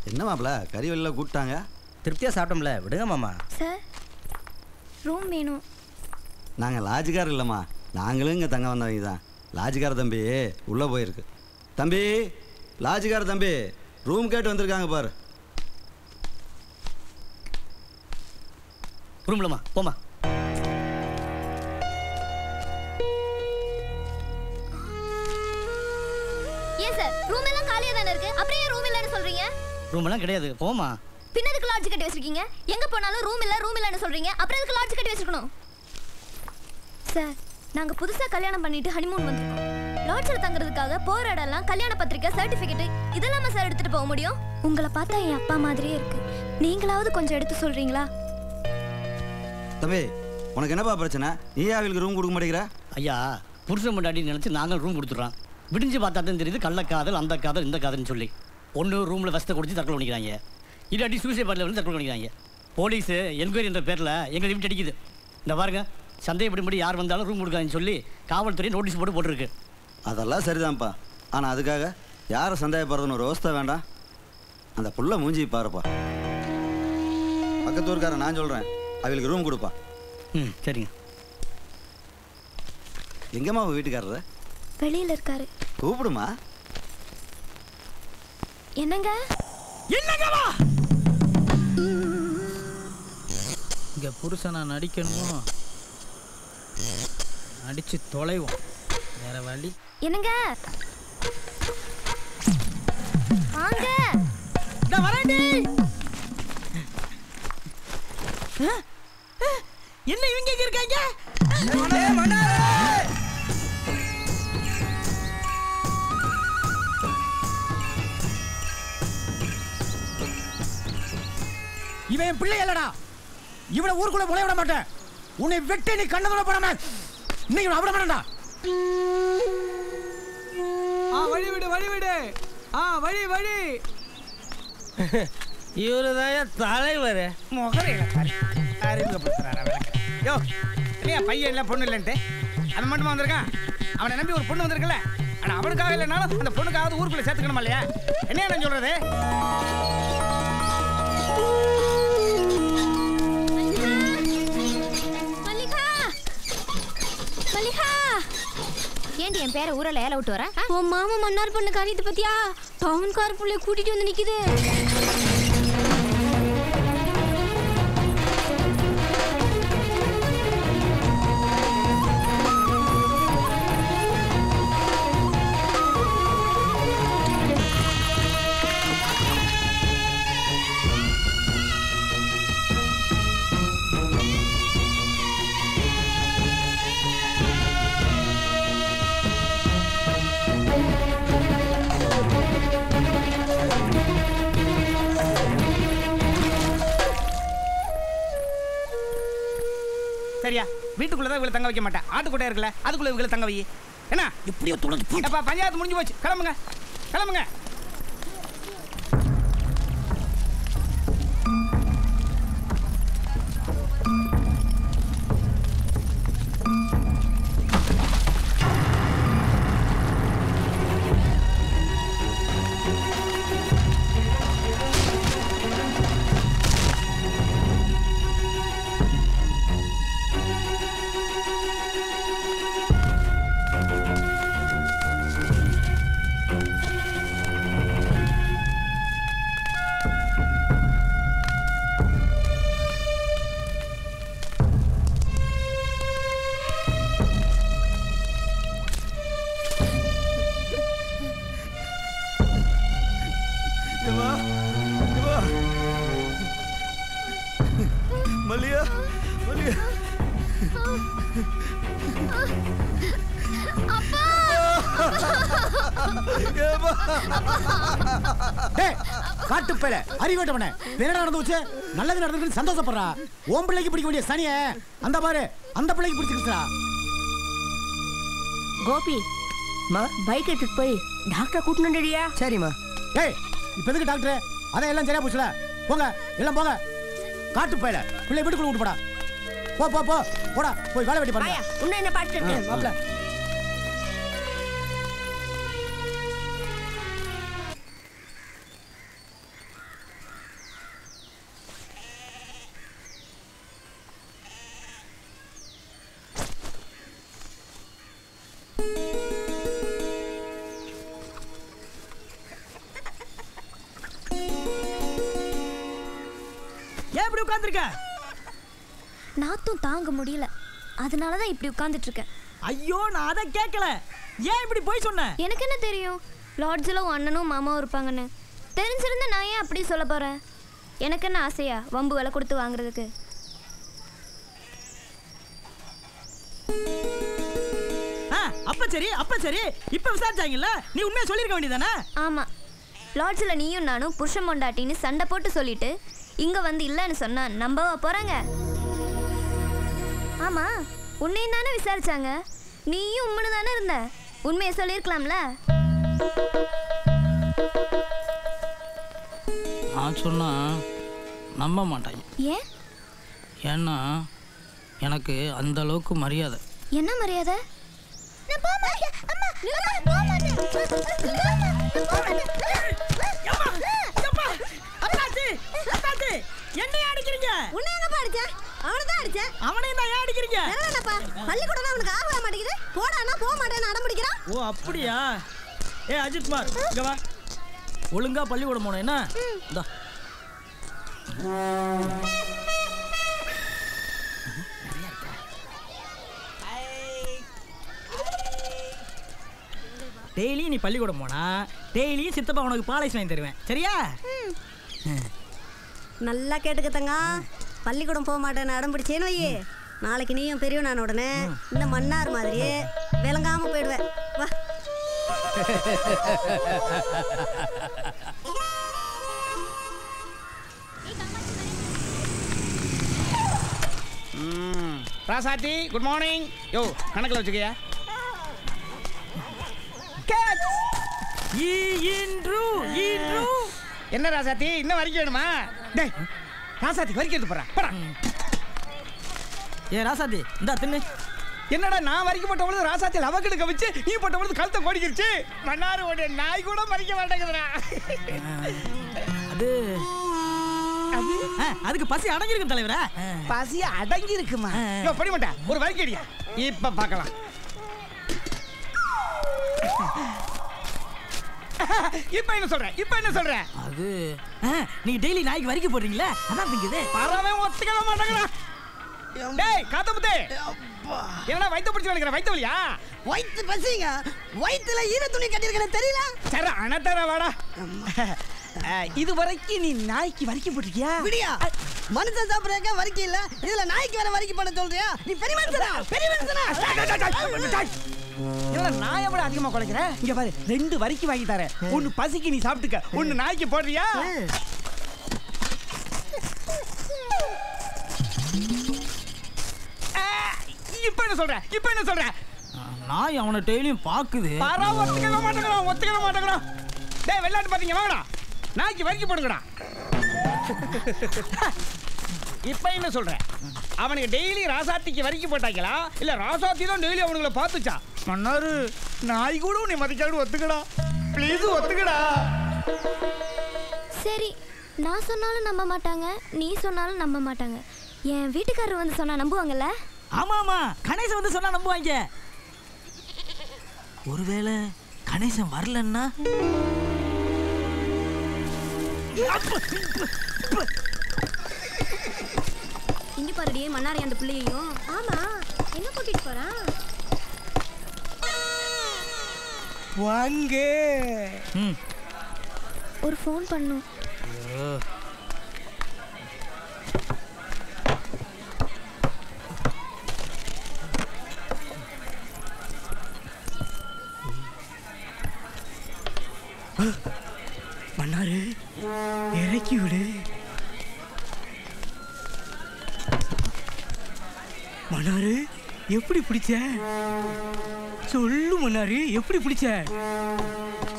என்ன மாப்பிள்ள கறி வெளில கூப்பிட்டாங்க? திருப்தியாக சாப்பிட்டோம்ல, விடுங்க மாமா. சார், ரூம் வேணும். நாங்கள் லாட்ஜுக்கார் இல்லைம்மா, நாங்களும் இங்கே தங்க வந்தவங்க தான். லாட்ஜுக்கார தம்பி உள்ளே போயிருக்கு. தம்பி, லாட்ஜுக்கார தம்பி ரூம் கேட்டு வந்திருக்காங்க பாரு. ரூம்லம்மா போமா. ஏன் சார், ரூம் எல்லாம் காலியா தானே இருக்கு, அப்புறம் ஏன் ரூம் இல்லன்னு சொல்றீங்க? ரூம் எல்லாம் கிடையாது, போமா. பின்னதுக்கு லாட்ஜ் கட்டி வச்சிருக்கீங்க. எங்க போனாலும் ரூம் இல்லன்னு சொல்றீங்க, அப்புறம் எதுக்கு லாட்ஜ் கட்டி வச்சிருக்கணும்? சார், நாங்க புதுசா கல்யாணம் பண்ணிட்டு ஹனிமூன் வந்திருக்கோம். லாட்ஜ்ல தங்குறதுக்காக போற இடம்லாம் கல்யாண பத்திரிக்கை, சர்டிபிகேட் இதெல்லாம் சார் எடுத்துட்டு போக முடியும். உங்களை பார்த்தா என் அப்பா மாதிரியே இருக்கு. நீங்களாவது கொஞ்சம் எடுத்து சொல்றீங்களா? தம்பி, உனக்கு என்னப்பா பிரச்சனை? நீ அவளுக்கு ரூம் கொடுக்க மாட்டேங்கிற? ஐயா, புருஷன் முன்னாடி நினச்சி நாங்கள் ரூம் கொடுத்துட்றோம். விடிஞ்சு பார்த்தா தான் தெரியுது கள்ளக்காதல், அந்த காதல், இந்த காதல்னு சொல்லி. ஒன்று ரூமில் வசத்தை கொடுத்து தற்கொலை பண்ணிக்கிறாங்க, இல்லாட்டி சூசைட் பாட்டில் வந்து தற்கொலை பண்ணிக்கிறாங்க. போலீஸு என்கொயரி என்ற பேரில் எங்களை வீட்டு அடிக்குது. இந்த பாருங்க, சந்தேகப்படி யார் வந்தாலும் ரூம் கொடுக்காதுன்னு சொல்லி காவல்துறை நோட்டீஸ் போட்டுருக்கு. அதெல்லாம் சரிதான்ப்பா, ஆனால் அதுக்காக யாரை சந்தேகப்படுறதுன்னு ஒரு அவஸ்தை வேண்டாம். அந்த புள்ள மூஞ்சி பாருப்பா. பக்கத்து ஊருக்காரன் நான் சொல்கிறேன், அவளுக்கு ரூம் கொடுப்பா. ம், சரிங்க. எங்கம்மா அவன் வீட்டுக்காரரு? வெளியில இருக்காரு. கூப்பிடுமா. என்னங்க? என்னங்கவா? இங்கே புருஷனா நடிக்கணுமோ? அடிச்சு தொலைவோம், வேற வழி. என்னங்க? வாங்க. நான் வரேன்டி. என்ன இவங்க இங்க இருக்காங்க? இவன் என் பிள்ளை இல்லடா. இவனை ஊருக்குள்ள முளைய விட மாட்டேன். உன்னை வெட்டி நீ கண்ணதுல போடாம இன்னைக்கு விட மாட்டேன்டா. வழி விடு வழி விடு. வழி வழி. இவருதான் தலைவர். முகரையில அறிமுகப்படுத்துறாரு. யோ, இல்லையா பையன் இல்லை பொண்ணு இல்லைன்ட்டு அது மட்டுமா வந்திருக்கான்? அவனை நம்பி ஒரு பொண்ணு வந்திருக்குல்ல, ஆனால் அவனுக்காக இல்லைனாலும் அந்த பொண்ணுக்காவது ஊருக்குள்ள சேர்த்துக்கணுமா இல்லையா? என்ன நான் சொல்றது? ஏண்டி என் பேரை ஊரில் ஏல விட்டு வர? உன் மாமா மன்னார் பொண்ணு காரியத்தை பத்தியா? டவுன் கார் பிள்ளைய கூட்டிட்டு வந்து நிக்குது. சரியா? வீட்டுக்குள்ள தான் இவங்களை தங்க வைக்க மாட்டேன். ஆட்டுக்குட்டை இருக்குல்ல, அதுக்குள்ள இவங்களை தங்க வை. என்ன இப்படியோ தொலைஞ்சு அப்பா, பஞ்சாயத்து முடிஞ்சு போச்சு. கிளம்புங்க கிளம்புங்க. காட்டுப்பேல அறிவேட்டவனே வேற நடந்து வச்சு நல்லது நடந்துட்டு சந்தோஷப்படுறா. ஓம் பிள்ளைக்கு பிடிக்க வேண்டிய சனிய அந்த பாரு அந்த பிள்ளைக்கு பிடிச்சிருச்சா. கோபி பைக் எடுத்துட்டு போய் டாக்டர் கூட்டணும்டியா? சரிம்மா. ஏய் இப்ப எதுக்கு டாக்டர்? அதான் எல்லாம் சரியா போச்சுல. போங்க எல்லாம் போங்க. காட்டுப்பேல பிள்ளை வீட்டுக்குள்ள விட்டு போடா. போ போ போ போடா போய் வேலை வெட்டி பாருங்க. உன்ன என்ன பாத்துட்டு மாப்ள. ஏன் இப்படி உட்கார்ந்திருக்க? நாத்தும் தாங்க முடியல, அதனால தான் இப்படி உட்கார்ந்துட்டு இருக்கேன். ஐயோ நான் அதை கேட்கல. ஏன் இப்படி போய் சொன்ன? எனக்கு என்ன தெரியும் லாட்ஜில் உன் அண்ணனும் மாமாவும் இருப்பாங்கன்னு. தெரிஞ்சிருந்தா நான் ஏன் அப்படி சொல்ல போறேன்? எனக்கு என்ன ஆசையா வம்பு விலை கொடுத்து வாங்குறதுக்கு? அப்ப சரி அப்ப சரி. இப்ப விசாரிச்சாங்கல்ல, நீ உண்மையை சொல்லிருக்க வேண்டியதானே? ஆமா, லாட்ஜில் நீயும் நானும் புருஷன் பொண்டாட்டின்னு சண்டை போட்டு சொல்லிட்டு இங்க வந்து இல்லைன்னு சொன்னா நம்பவா போறாங்க? ஆமா, உன்னையும் தானே விசாரிச்சாங்க. நீயும் உண்மைன்னு தானே இருந்த. உண்மையை சொல்லியிருக்கலாம்ல. நான் சொன்னா நம்ப மாட்டாங்க. ஏன்? ஏன்னா எனக்கு அந்த அளவுக்கு மரியாதை. என்ன மரியாதை? என்னைய அடிக்கிறீங்க? உன்னை எங்கப்பா அடிச்ச? அவனை தான் அடிச்ச. அவனையும் தான் ஏன் அடிக்கிறீங்க? என்னப்பா பள்ளிக்கூடம் அவனுக்கு ஆக மாட்டேங்குது. போடானா போக மாட்டேன்னு அடம் பிடிக்கிறான். ஓ அப்படியா? ஏ அஜித் குமார் இங்க வா. ஒழுங்கா பள்ளிக்கூடம் போனோம் என்ன? இந்தா. டெய்லி நீ பள்ளிக்கூடம் போனா டெய்லியும் சித்தப்பா உனக்கு பாலைஸ் வாங்கி தருவேன். சரியா? நல்லா கேட்டுக்கத்தங்க. பள்ளிக்கூடம் போக மாட்டேன்னு அடம் பிடிச்சேன்னு வையே, நாளைக்கு நீயும் பெரியவனான உடனே இந்த மன்னார் மாதிரியே விளங்காம போயிடுவேன். வா. ராசாத்தி குட் மார்னிங். யோ கணக்கில் வச்சுக்கயா. என்ன ராசாத்தி இன்னும் வரைக்கும் வேணுமா? டேய் ராசாத்தி வரைக்கும் எடுத்து போறேன். ஏ ராசாத்தி இந்தா தின்னு. என்னடா நான் வரைக்கும் போட்டவளது ராசாத்தி லவக்கெடுக்க வச்சு நீ போட்டவளது கழுத்தை கோடிக்கிருச்சு. மன்னாரு ஓட நாய் கூட மறிக்க மாட்டேங்குதுடா. அது அதுக்கு பசி அடங்கி இருக்கு தலைவரா. பசி அடங்கி இருக்குமா? படி மாட்டேன் ஒரு வரைக்கும் அடியா. இப்ப பார்க்கலாம். இப்ப என்ன சொல்றேன்? இப்ப என்ன சொல்றேன்? அது நீங்க டெய்லி நாய்க்கு வரிக்க போடுறீங்களா? அதான் திங்குது. பரவே ஒத்துக்கவே மாட்டேங்கடா. டேய் காத்தமுத்து, என்னடா வயித்து பிடிச்சு வலிக்கிற? வயித்து வலியா? வயித்து பசிங்க. வயித்துல ஈர துணி கட்டியிருக்கேன்னு தெரியல. சரி அனத்தர வாடா. இது வரைக்கும் நீ நாய்க்கு வரிக்க போட்டிருக்கியா? விடியா மனுஷன் சாப்பிடுறக்க வரிக்க இல்ல, இதுல நாய்க்கு வேற வரிக்க பண்ண சொல்றியா? நீ பெரிய மனுஷனா? பெரிய மனுஷனா? இல்ல நாயை விட அதிகமா குலைக்கிற. இங்க பாரு 2 வரிக்கு வாங்கி தரேன். ஒன்னு பசிக்கு நீ சாப்பிட்டுக்க, ஒன்னு நாய்க்கு போடுறியா? என்ன சொல்ற இப்போ என்ன சொல்ற? நாய் அவனை டெய்லியும் பாக்குது. ஒத்துக்கவே மாட்டேங்கிறா. டேய் வெள்ளாட்டு பாத்தீங்க வாங்கடா. நாய்க்கு வரிக்கி போடுங்கடா. இப்போ என்ன சொல்ற? அவனுக்கு டெய்லி ராசாத்திக்கு வரிக்கி போட்டாங்களா இல்ல ராசாத்தி தான் டெய்லி அவனுங்களை பார்த்துச்சா? மன்னாரு நாய் கூட உன்னை மதிக்காது ஒத்துக்கடா. ப்ளீஸ் ஒத்துக்கடா. சரி, நான் சொன்னாலும் நம்ப மாட்டாங்க, நீ சொன்னாலும் நம்ப மாட்டாங்க. என் வீட்டுக்காரர் வந்து சொன்னா நம்புவாங்கல்ல? ஆமா கணேசன் வந்து சொன்னா நம்புவாங்க. ஒருவேளை கணேசன் வரலன்னா இங்க பாருடியே மன்னாரி அந்த பிள்ளையையும். ஆமா, என்ன கூட்டிட்டு போறான்? வாங்க. ஒரு ஃபோன் பண்ணும். மன்னாரு இறக்கி விடு. மன்னாரு எப்படி பிடிச்ச? சொல்லு மன்னாரு, எப்படி பிடிச்ச?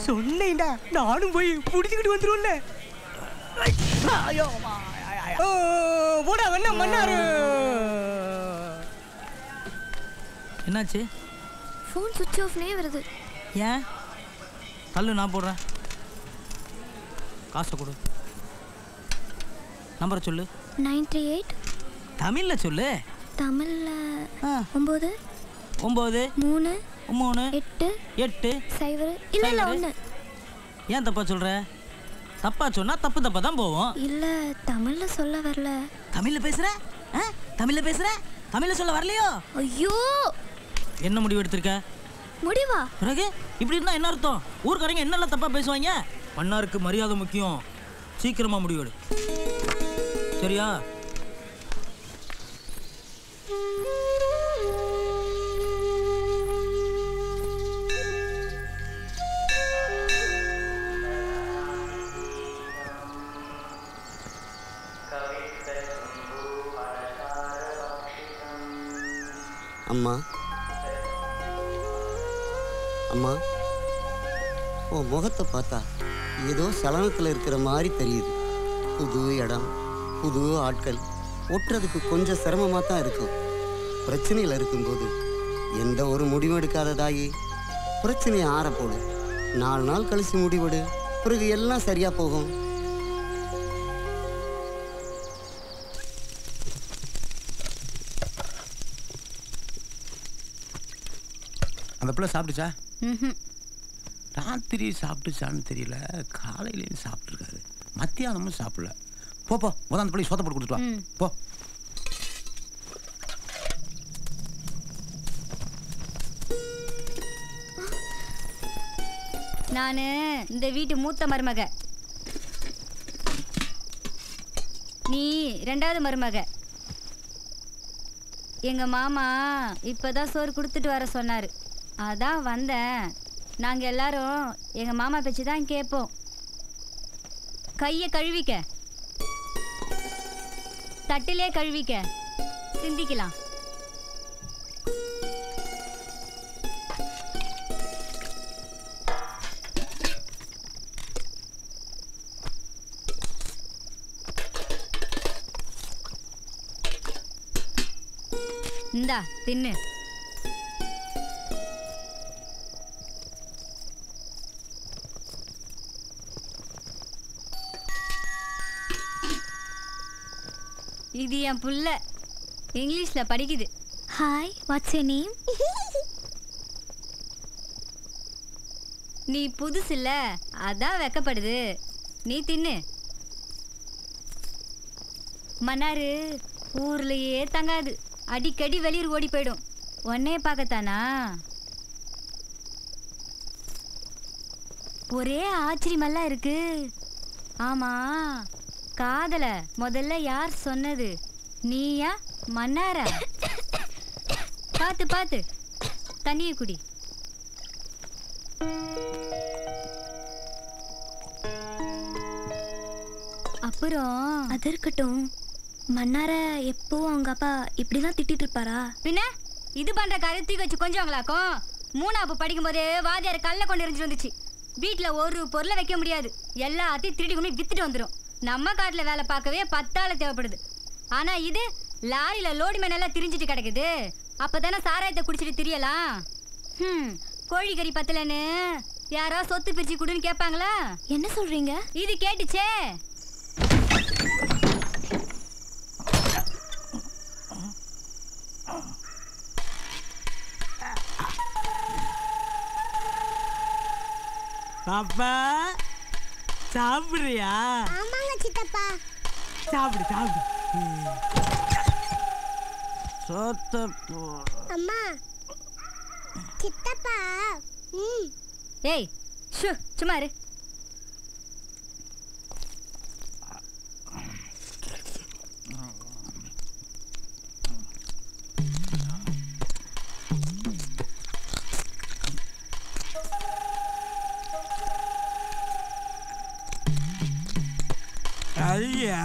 சொன்னேன்டா, நானும் போய் பிடிச்சிக்கிட்டு வந்துரும்ல. போடா என்ன மன்னாரு. என்னாச்சு? ஃபோன் சுவிட்ச் ஆஃப்னே வருது. ஏன்? தள்ளு, நான் போடுறேன். காசை கொடு. நம்பரை சொல்லு. 98. தமிழ்ல சொல்லு. தமிழ்ல 9 9 3 3 8 8 0 இல்ல 1. ஏன் தப்பா சொல்ற? தப்பா சொன்னா தப்பு தப்பா தான் போவோம். இல்ல தமிழ்ல சொல்ல வரல. தமிழ்ல பேசுற? தமிழ்ல பேசுற? தமிழ்ல சொல்ல வரலையோ? ஐயோ, என்ன முடிவு எடுத்திருக்க? முடிவா? பிறகு இப்படி இருந்தா என்ன அர்த்தம்? ஊர்க்காரங்க என்னெல்லாம் தப்பா பேசுவாங்க. மன்னாருக்கு மரியாதை முக்கியம். சீக்கிரமா முடிவெடு, சரியா? அம்மா அம்மா, உன் முகத்தை பார்த்தா ஏதோ சலனத்தில் இருக்கிற மாதிரி தெரியுது. புது இடம், புது ஆட்கள், ஒட்டுறதுக்கு கொஞ்சம் சிரமமாக தான் இருக்கும். பிரச்சனையில் இருக்கும்போது எந்த ஒரு முடிவும் எடுக்காத தாயி, பிரச்சனையை ஆறப்போடு. 4 நாள் கழிச்சு முடிவெடு, பிறகு எல்லாம் சரியா போகும். அந்த பிள்ளை சாப்பிட்டுச்சா? ராத்திரி சாப்பிட்டுச்சான்னு தெரியல, காலையிலேயும் சாப்பிட்டுருக்காரு, மத்தியானமும் சாப்பிடல. போ முதல் அந்த பிள்ளை சோத்த போட்டு கொடுத்துட்டு வா. போ. நானு இந்த வீட்டு மூத்த மருமக, நீ 2வது மருமக. எங்க மாமா இப்பதான் சோறு கொடுத்துட்டு வர சொன்னாரு, அதான் வந்தேன். நாங்க எல்லாரும் எங்க மாமா பேச்சு தான் கேட்போம். கையை கழுவிக்க, தட்டிலே கழுவிக்க, சிந்திக்கலாம். இந்தா தின்னு. இது என் புள்ள, இங்கிலீஷ்ல படிக்குது. Hi, what's your name? நீ புதுசு இல்ல, அதான் வெக்கப்படுது. நீ தின்னு. மன்னாரு ஊர்லயே தங்காது, அடிக்கடி வெளியூர் ஓடி போயிடும். உன்னைய பார்க்கத்தானா? ஒரே ஆச்சரியமெல்லாம் இருக்கு. ஆமா, காதல முதல்ல யார் சொன்னது? நீயா மன்னாரா? பாத்து பாத்து தண்ணிய குடி. அப்புறம் அது இருக்கட்டும், மன்னார எப்போ அவங்க அப்பா இப்படிதான் திட்டிட்டு இருப்பாரா? பின்ன இது பண்ற காரியம் தூக்கி வச்சு கொஞ்சவங்களாக்கும் 3ஆப்பு படிக்கும் போதே வாதியார் கல்ல கொண்டு எரிஞ்சு வந்துச்சு. வீட்டுல ஒரு பொருளை வைக்க முடியாது, எல்லாத்தையும் திருடி கொண்டு வித்துட்டு வந்துடும். நம்ம காட்டுல வேலை பார்க்கவே 10 ஆள் தேவைப்படுது. ஆனா இது லாரியில லோடு மேன் எல்லாம் திரிஞ்சிட்டு கிடக்குது. அப்பதானே சாராயத்தை குடிச்சிட்டு திரியலாம். கோழிக்கறி பத்தலன்னு யாரோ சொத்து பிரிச்சு குடுன்னு கேட்பாங்களா? என்ன சொல்றீங்க? இது கேட்டுச்சே. பாப்பா சாப்பிடுறியா? ஆமாங்க சித்தப்பா. சாப்பிடு சாப்பிடு. சோத்தப்போ அம்மா சித்தப்பா. ஏய் ஷூ சும்மா இரு. ஐயா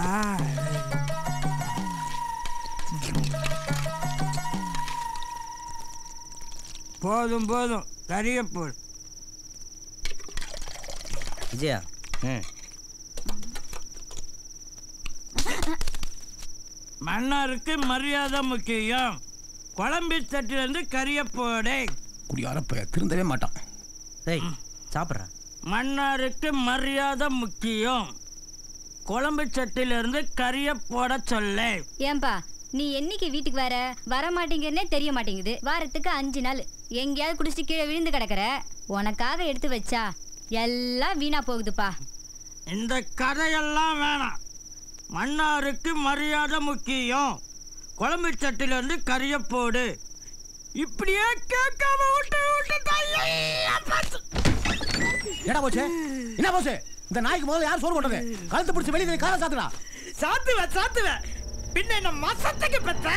போதும் போதும் கறிய போடு. விஜயா மன்னருக்கு மரியாதை முக்கியம். குழம்பு தட்டிலிருந்து கறிய போடு. குடியாரப்ப திருந்தவே மாட்டான். ஏய் சாப்பிட்றேன். மன்னருக்கு மரியாதை முக்கியம். குழம்பு சட்டிலிருந்து கறிய போட சொல்ல. ஏன்பா நீ என்னைக்கு வீட்டுக்கு வர மாட்டேங்கிறனே தெரிய மாட்டேங்குது. வாரத்துக்கு 5 நாள் எங்கேயாவது குடிச்சிட்டு கீழே விழுந்து கிடக்குற. உனக்காக எடுத்து வச்சா எல்லாம் வீணா போகுதுப்பா. இந்த கதையெல்லாம் வேணாம். மன்னாருக்கு மரியாதை முக்கியம். குழம்பு சட்டிலிருந்து கறிய போடு. இப்படியே கேட்காம ஏடா போச்சு? என்ன போச்சு? இந்த நாய்க்கு முதல்ல யார் சோறு போட்டது? கழுத்து பிடிச்சி வெளியே காலை சாத்துடா. சாத்துவேன். பின்ன என்ன மாசத்துக்கு பெத்த?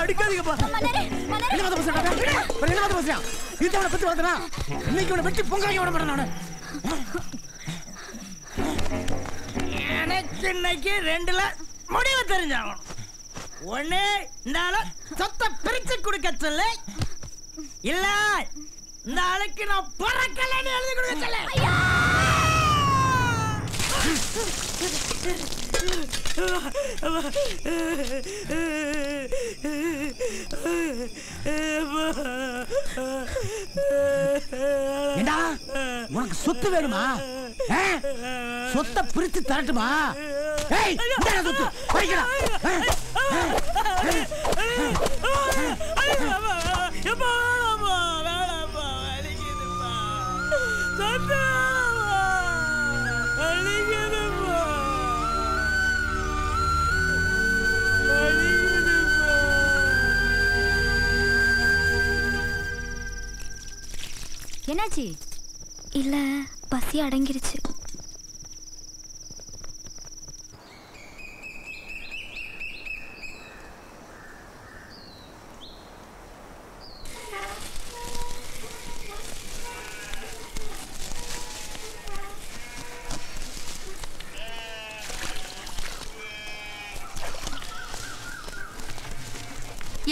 அடிக்காதீங்கப்பா. என்ன மாதிரி பேசுறா? இதுவனை பத்தி வளர்த்தனா இன்னைக்கு இவனை வெட்டி பொங்காங்க விட மாட்டேன் நானு. எனக்கு இன்னைக்கு 2ல முடிவு தெரிஞ்சாகணும். ஒண்ணு இந்த ஆளை சொத்தை பிரிச்சு கொடுக்க சொல்லு, இல்ல இந்த ஆளுக்கு நான் பறக்கலன்னு எழுதி கொடுக்க சொல்லு. ஏண்டா உனக்கு சொத்து வேணுமா? சொத்தை பிரிச்சு தரட்டுமா? ஏய் இந்த சொத்து பறிக்கடா. என்னாச்சு? இல்ல பசி அடங்கிருச்சு.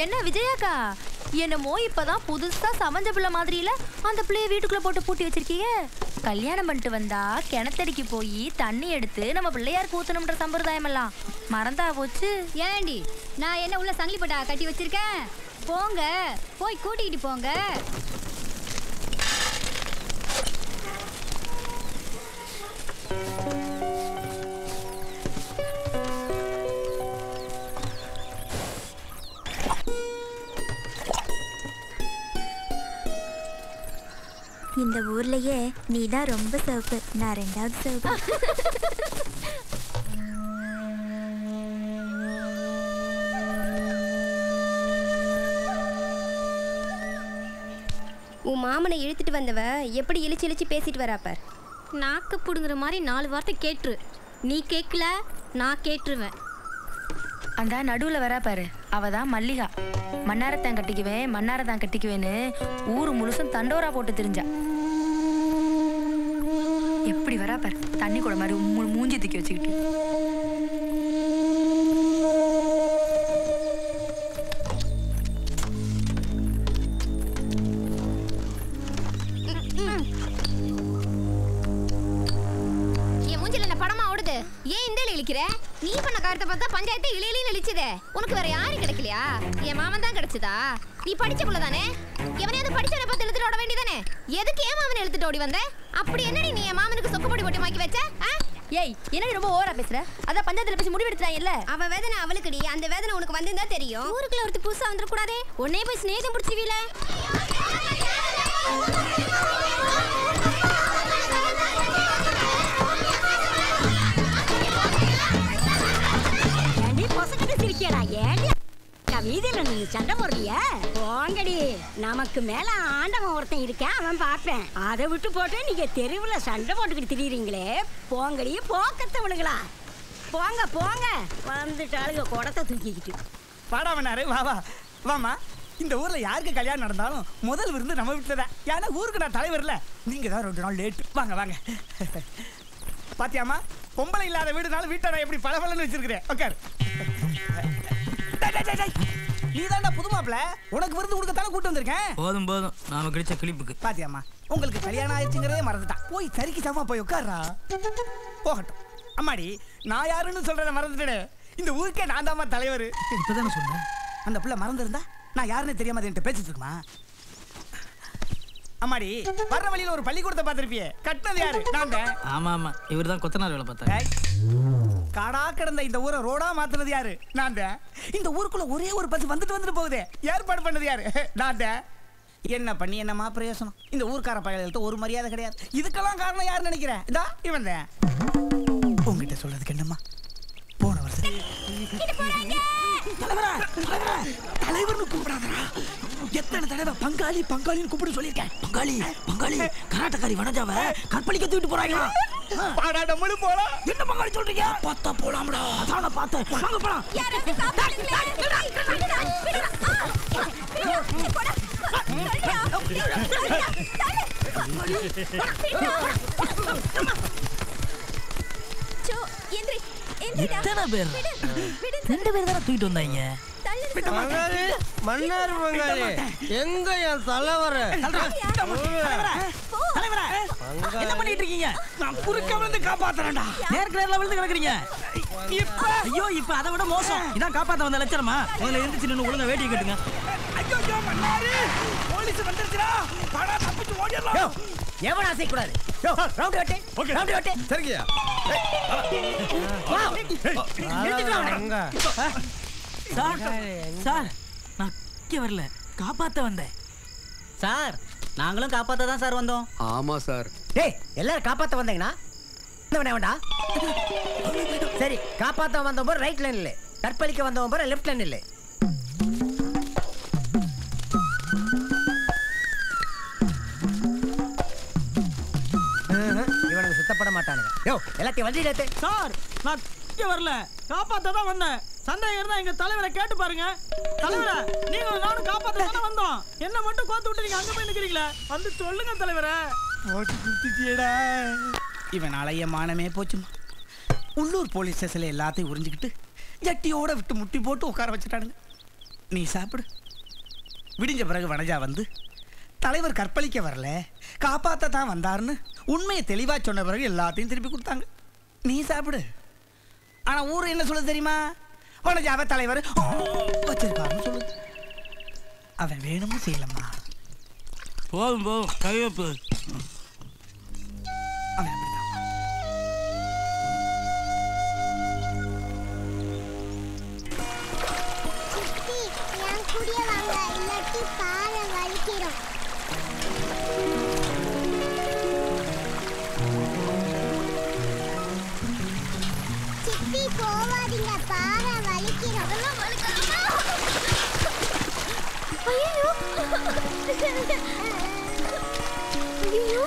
என்ன விஜயாக்கா, என்னமோ இப்பதான் புதுசா சமஞ்ச பிள்ளை மாதிரில அந்த பிள்ளைய வீட்டுக்குள்ள போட்டு பூட்டி வச்சிருக்கீங்க. கல்யாணம் பண்ணிட்டு வந்தா கிணத்தடிக்கு போய் தண்ணி எடுத்து நம்ம பிள்ளையாருக்கு ஊத்தணும்ன்ற சம்பிரதாயம் எல்லாம் மறந்தா போச்சு. ஏண்டி நான் என்ன உள்ள சங்கிலி பட்டா கட்டி வச்சிருக்கேன்? போங்க போய் கூட்டிக்கிட்டு போங்க. இந்த ஊர்லயே நீதான் ரொம்ப சிவப்பு, நான் 2வது சிவப்பு. உன் மாமனை இழுத்துட்டு வந்தவ எப்படி இழிச்சு இழிச்சு பேசிட்டு வராப்பார். நாக்கு புடுங்குற மாதிரி 4 வார்த்தை கேட்டுரு. நீ கேட்கல நான் கேட்டுருவேன். அந்த நடுவில் வரா பாரு, அவ தான் மல்லிகா. மன்னாரத்தான் கட்டிக்குவேன் மன்னாரத்தான் கட்டிக்குவேன்னு ஊர் முழுசும் தண்டோரா போட்டு தெரிஞ்சா. எப்படி வரா பாரு, தண்ணி கூட மாதிரி மூஞ்சி தூக்கி வச்சுக்கிட்டு. நீ பண்ண காரியத்தை பார்த்தா பஞ்சாயத்து இளையிலையும் இழிச்சதே. உனக்கு வேற யாரும் கிடைக்கலையா? என் மாமன் தான் கிடைச்சதா? நீ படிச்ச புள்ள தானே? எவனையாவது படிச்சவனை பார்த்து எழுத்துட்டு ஓட வேண்டியதானே? எதுக்கு ஏன் மாமனை எழுத்துட்டு ஓடி வந்த? அப்படி என்னடி நீ என் மாமனுக்கு சொக்குப்பொடி போட்டு மாக்கி வச்ச? ஏய் என்னடி ரொம்ப ஓவரா பேசுற? அதான் பஞ்சாயத்துல பேசி முடிவெடுத்துறாங்க இல்ல. அவ வேதனை அவளுக்குடி, அந்த வேதனை உனக்கு வந்திருந்தா தெரியும். ஊருக்குள்ள ஒருத்தி புதுசா வந்துட கூடாதே. உன்னையே போய் ஸ்நேகம் பிடிச்சிவீல. ஏண்டி பசங்கிட்ட சிரிக்கடா? ஏண்டி வீதியில நீங்க சண்டை போடுறிய? போங்கடி, நமக்கு மேல ஆண்டவன் ஒருத்தன் இருக்கேன், அவன் பார்ப்பேன். அதை விட்டு போட்டு நீங்க தெருவுல சண்டை போட்டுக்கிட்டு திரியுறீங்களே, போங்கடி போக்கத்தவளுங்களா. போங்க போங்க, வந்துட்டாளுங்க குடத்தை தூக்கிக்கிட்டு. வாடா மன்னாரு, வா வா வாமா. இந்த ஊர்ல யாருக்கு கல்யாணம் நடந்தாலும் முதல் விருந்து நம்ம வீட்டுல தான். ஏன்னா ஊருக்கு நான் தலைவர்ல, நீங்க தான் 2 நாள் லேட். வாங்க வாங்க. பாத்தியாமா, பொம்பளை இல்லாத வீடுனால வீட்டை நான் எப்படி பளபளன்னு வச்சிருக்கிறேன். உட்கார். நீ தான்டா புது மாப்பிள்ள, உனக்கு விருந்து கொடுக்கத்தானே கூட்டு வந்திருக்கேன். போதும் போதும், நாம கிடைச்ச கிளிப்புக்கு. பாத்தியாமா, உங்களுக்கு கல்யாணம் ஆயிடுச்சுங்கிறதே மறந்துட்டான். போய் சரிக்கு சமமா போய் உட்கார்றா. போகட்டும். அம்மாடி, நான் யாருன்னு சொல்றத மறந்துட்டேன். இந்த ஊருக்கே நான் தாமா தலைவர். இப்பதானே சொன்னேன். அந்த பிள்ளை மறந்துருந்தா நான் யாருன்னு தெரியாம என்கிட்ட பேசிட்டு இருக்குமா? அம்மாடி, வர்ற வழியில ஒரு பள்ளிக்கூடத்தை பார்த்திருப்பியே, கட்டினது யாரு? நான் தான். ஆமா ஆமா, இவர் தான் கொத்தனார் வேலை பார்த்தாரு. காடா கிடந்த இந்த ஊரை ரோடா மாத்துனது யாரு? நான் தான். இந்த ஊருக்குள்ள ஒரே ஒரு பஸ் வந்துட்டு போகுதே, ஏற்பாடு பண்ணது யாரு? நான் தான். என்ன பண்ணி என்னமா பிரயோசனம்? இந்த ஊர்க்கார பயல்கிட்ட ஒரு மரியாதை கிடையாது. இதுக்கெல்லாம் காரணம் யாரு நினைக்கிறேன்? இதா இவன் தான். உங்ககிட்ட சொல்றதுக்கு என்னம்மா, போன வருஷம் தலைவர்னு கூப்பிடாதா? எத்தனை தடவை பங்காளி பங்காளின்னு கூப்பிட்டு சொல்லியிருக்கேன். பங்காளி பங்காளி கராட்டக்காரி வனஜாவை கற்பழிக்க தூக்கிட்டு போறாங்களா? பாடா நம்மளு போலாம். என்ன பங்காளி சொல்றீங்க? பார்த்தா போலாம்டா. அதான பார்த்தேன். வாங்க போலாம். எத்தனை பேர்? 2 பேர் தானே தூக்கிட்டு வந்தாங்க. மன்னார் பங்காளி எங்க என் தலைவர? என்ன பண்ணிட்டு இருக்கீங்க? நான் குறுக்க வந்து காப்பாத்துறேன்டா. நேர்ல விழுந்து கிடக்குறீங்க. ஐயோ, இப்ப அதை விட மோசம். இதான் காப்பாத்த வந்த லட்சணமா? முதல்ல எந்திரிச்சு நின்னு ஒழுங்கா வேட்டியை கட்டுங்க. ஐயோ மன்னாரு, போலீஸ் வந்துருச்சுடா. பாடா தப்பிச்சு ஓடிடலாம். எவன் ஆசை கூடாது. யோ ரவுண்ட் வெட்டு. ஓகே ரவுண்ட் வெட்டு. சரிங்கயா. சார் சார், நான் இங்க வரல, காப்பாத்த வந்தேன். சார், நாங்களும் காப்பாத்த தான் சார் வந்தோம். ஆமா சார். டேய், எல்லாரும் காப்பாத்த வந்தீங்கன்னா என்ன வேண்டா? சரி, காப்பாத்த வந்தவன் ரைட் லைன் இல்ல, கற்பழிக்க வந்தவன் லெஃப்ட் லைன் இல்ல. இவனுக்கு சுத்தப்பட மாட்டானுங்க. யோ எல்லாத்தையும் வண்டியில. சார், நான் இங்க வரல, காப்பாத்த தான் வந்தேன். சந்தேகம் இருந்தா எங்க தலைவரை கேட்டு பாருங்க. தலைவரே, நீங்க நானும் காப்பாத்த தானே வந்தோம். என்ன மட்டும் கோத்து விட்டு நீங்க அங்க போய் நிக்கிறீங்களா? வந்து சொல்லுங்க தலைவரே. போட்டு குடுத்துட்டியேடா. இவன் அலைய மானமே போச்சுமா. உள்ளூர் போலீஸ் ஸ்டேஷன்ல எல்லாத்தையும் உறிஞ்சிக்கிட்டு ஜட்டியோட விட்டு முட்டி போட்டு உட்கார வச்சுட்டானுங்க. நீ சாப்பிடு. விடிஞ்ச பிறகு வனஜா வந்து தலைவர் கற்பழிக்க வரல, காப்பாத்த தான் வந்தாருன்னு உண்மையை தெளிவா சொன்ன பிறகு எல்லாத்தையும் திருப்பி கொடுத்தாங்க. நீ சாப்பிடு. ஆனா ஊர் என்ன சொல்லுது தெரியுமா? வனஜாவை தலைவர் வச்சிருக்காருன்னு சொல்லுது. அவன் வேணும்னு செய்யலம்மா. போதும் போதும், கையப்பு. அவன் அப்படிதான். என் கூடிய வாங்க, இல்லாட்டி பாறை வலிக்கிறோம். சித்தி போவாதீங்க, பாறை வலிக்கிறோம். ஐயோ ஐயோ,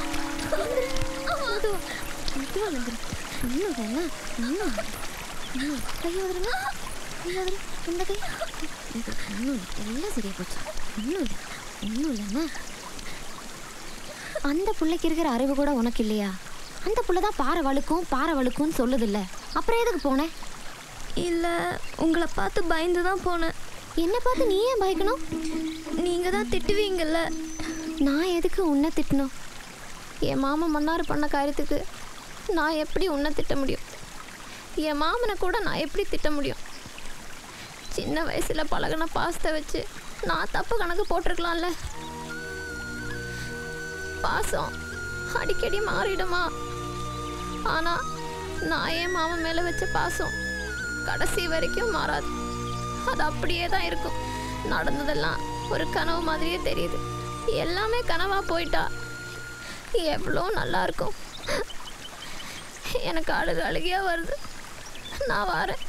அந்த புள்ளைக்கு இருக்கிற அறிவு கூட உனக்கு இல்லையா? அந்த புள்ள தான் பாறை வழுக்கும்னு சொல்லுது இல்ல, அப்புறம் எதுக்கு போனேன்? இல்ல, உங்களை பார்த்து பயந்து தான் போனேன். என்ன பார்த்து நீ ஏன் பயக்கணும்? நீங்க தான் திட்டுவீங்கல்ல. நான் எதுக்கு உன்னை திட்டணும்? என் மாமா மன்னார் பண்ண காரியத்துக்கு நான் எப்படி உன்னை திட்ட முடியும்? என் மாமனை கூட நான் எப்படி திட்ட முடியும்? சின்ன வயசில் பழகின பாசத்தை வச்சு நான் தப்பு கணக்கு போட்டிருக்கலாம்ல. பாசம் அடிக்கடி மாறிடுமா? ஆனால் நான் என் மாமன் மேலே வச்ச பாசம் கடைசி வரைக்கும் மாறாது. அது அப்படியே தான் இருக்கும். நடந்ததெல்லாம் ஒரு கனவு மாதிரியே தெரியுது. எல்லாமே கனவா போயிட்டா எவ்வளோ நல்லா இருக்கும். எனக்கு அழுகையா வருது. நான் வரேன்.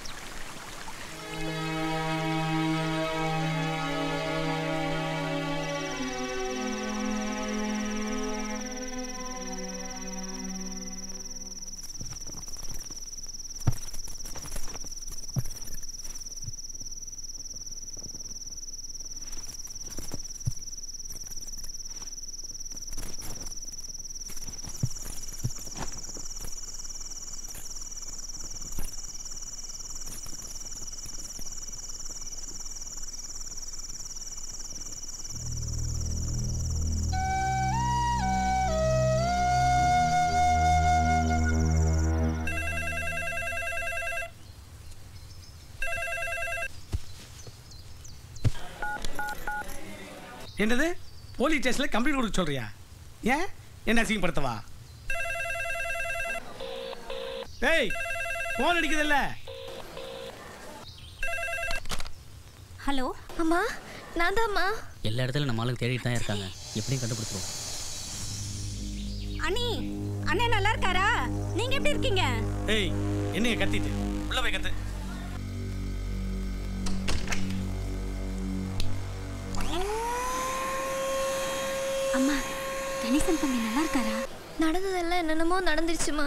என்னது போலீஸ் ஸ்டேஷன்ல கம்ப்ளைண்ட் கொடுக்க சொல்றியா? ஏன் என்ன அசிங்கப்படுத்தவா? ஏய் போன் அடிக்குதுல்ல. ஹலோ அம்மா, நான் தான்மா. எல்லா இடத்துல நம்ம ஆளுங்க தேடிட்டு தான் இருக்காங்க. எப்படியும் கண்டுபிடிச்சிருவோம். அண்ணி, அண்ணே நல்லா இருக்காரா? நீங்க எப்படி இருக்கீங்க? ஏய் என்னைய கத்திட்டு உள்ள போய் கத்து. அம்மா, கணேசன் தம்பி நல்லா இருக்காரா? நடந்ததெல்லாம் என்னென்னமோ நடந்துருச்சுமா.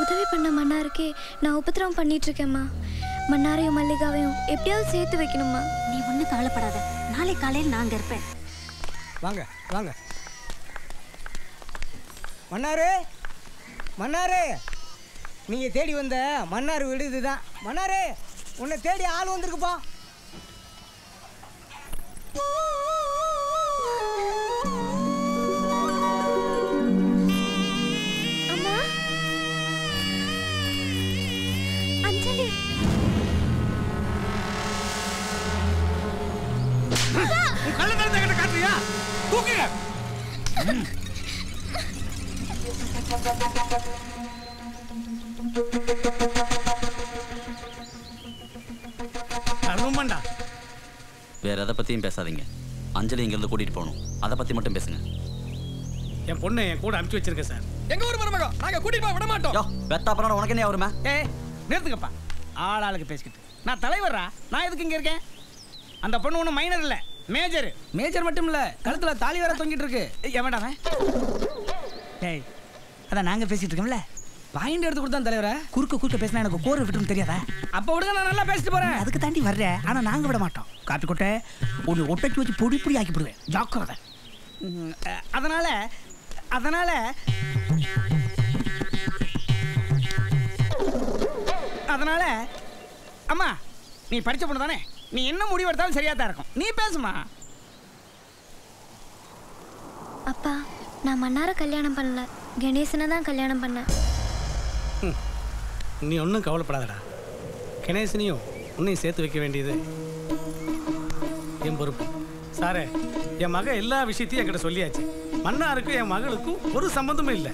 உதவி பண்ண மன்னாருக்கே நான் உபத்திரவம் பண்ணிட்டு இருக்கேம்மா. மன்னாரையும் மல்லிகாவையும் எப்படியாவது சேர்த்து வைக்கணுமா. நீ ஒன்றும் கவலைப்படாத. நாளை காலையில் நான் அங்கே இருப்பேன். வாங்க வாங்க. மன்னாரு, மன்னாரு, நீங்கள் தேடி வந்த மன்னார் வீடு இதுதான். மன்னாரு, உன்னை தேடி ஆள் வந்திருக்குப்பா. அம்மா, அஞ்சலி. உன் கள்ள தரத்தை கிட்ட காட்டுறியா? தூக்குங்க. ரொம்பண்டா. வேற எதை பத்தியும் பேசாதீங்க. அஞ்சலி இங்கிருந்து கூட்டிட்டு போகணும். அதை பத்தி மட்டும் பேசுங்க. என் பொண்ணை என் கூட அனுப்பிச்சு வச்சிருக்கேன் சார். எங்க ஊர் மருமகம், நாங்க கூட்டிட்டு போக விட மாட்டோம். யோ வெத்தா பண்ண உனக்கு என்ன வருமா? நிறுத்துக்கப்பா. ஆளாளுக்கு பேசிக்கிட்டு நான் தலைவரா? நான் எதுக்கு இங்க இருக்கேன்? அந்த பொண்ணு ஒன்றும் மைனர் இல்லை, மேஜர். மேஜர் மட்டும் இல்லை, கழுத்துல தாலி வேற தொங்கிட்டு இருக்கு. எவன்டாவே? டேய், அதான் நாங்க பேசிட்டு இருக்கோம்ல. பாயிண்ட் எடுத்து கொடுத்தா தலைவரா. குறுக்க பேசினா எனக்கு கோர விட்டுன்னு தெரியாதா? அப்போ விடுங்க, நான் நல்லா பேசிட்டு போறேன். அதுக்கு தாண்டி வர்றேன். ஆனா நாங்க விட மாட்டோம். காப்பி கொட்டை ஒன்று ஒட்டைக்கு வச்சு பொடி பொடி ஆக்கி போடுவேன். ஜாக்கிரதை. அதனால அதனால அம்மா, நீ படிச்ச பொண்ணு தானே? நீ என்ன முடிவு எடுத்தாலும் சரியா தான் இருக்கும். நீ பேசுமா. அப்பா, நான் மன்னாரை கல்யாணம் பண்ணல, கணேசனை தான் கல்யாணம் பண்ணேன். நீ ஒன்றும் கவலைப்படாதடா. கணேசனையும் உன்னையும் சேர்த்து வைக்க வேண்டியது என் பொறுப்பு. சாரே, என் மக எல்லா விஷயத்தையும் என்கிட்ட சொல்லியாச்சு. மன்னாருக்கும் என் மகளுக்கும் ஒரு சம்மந்தமும் இல்லை.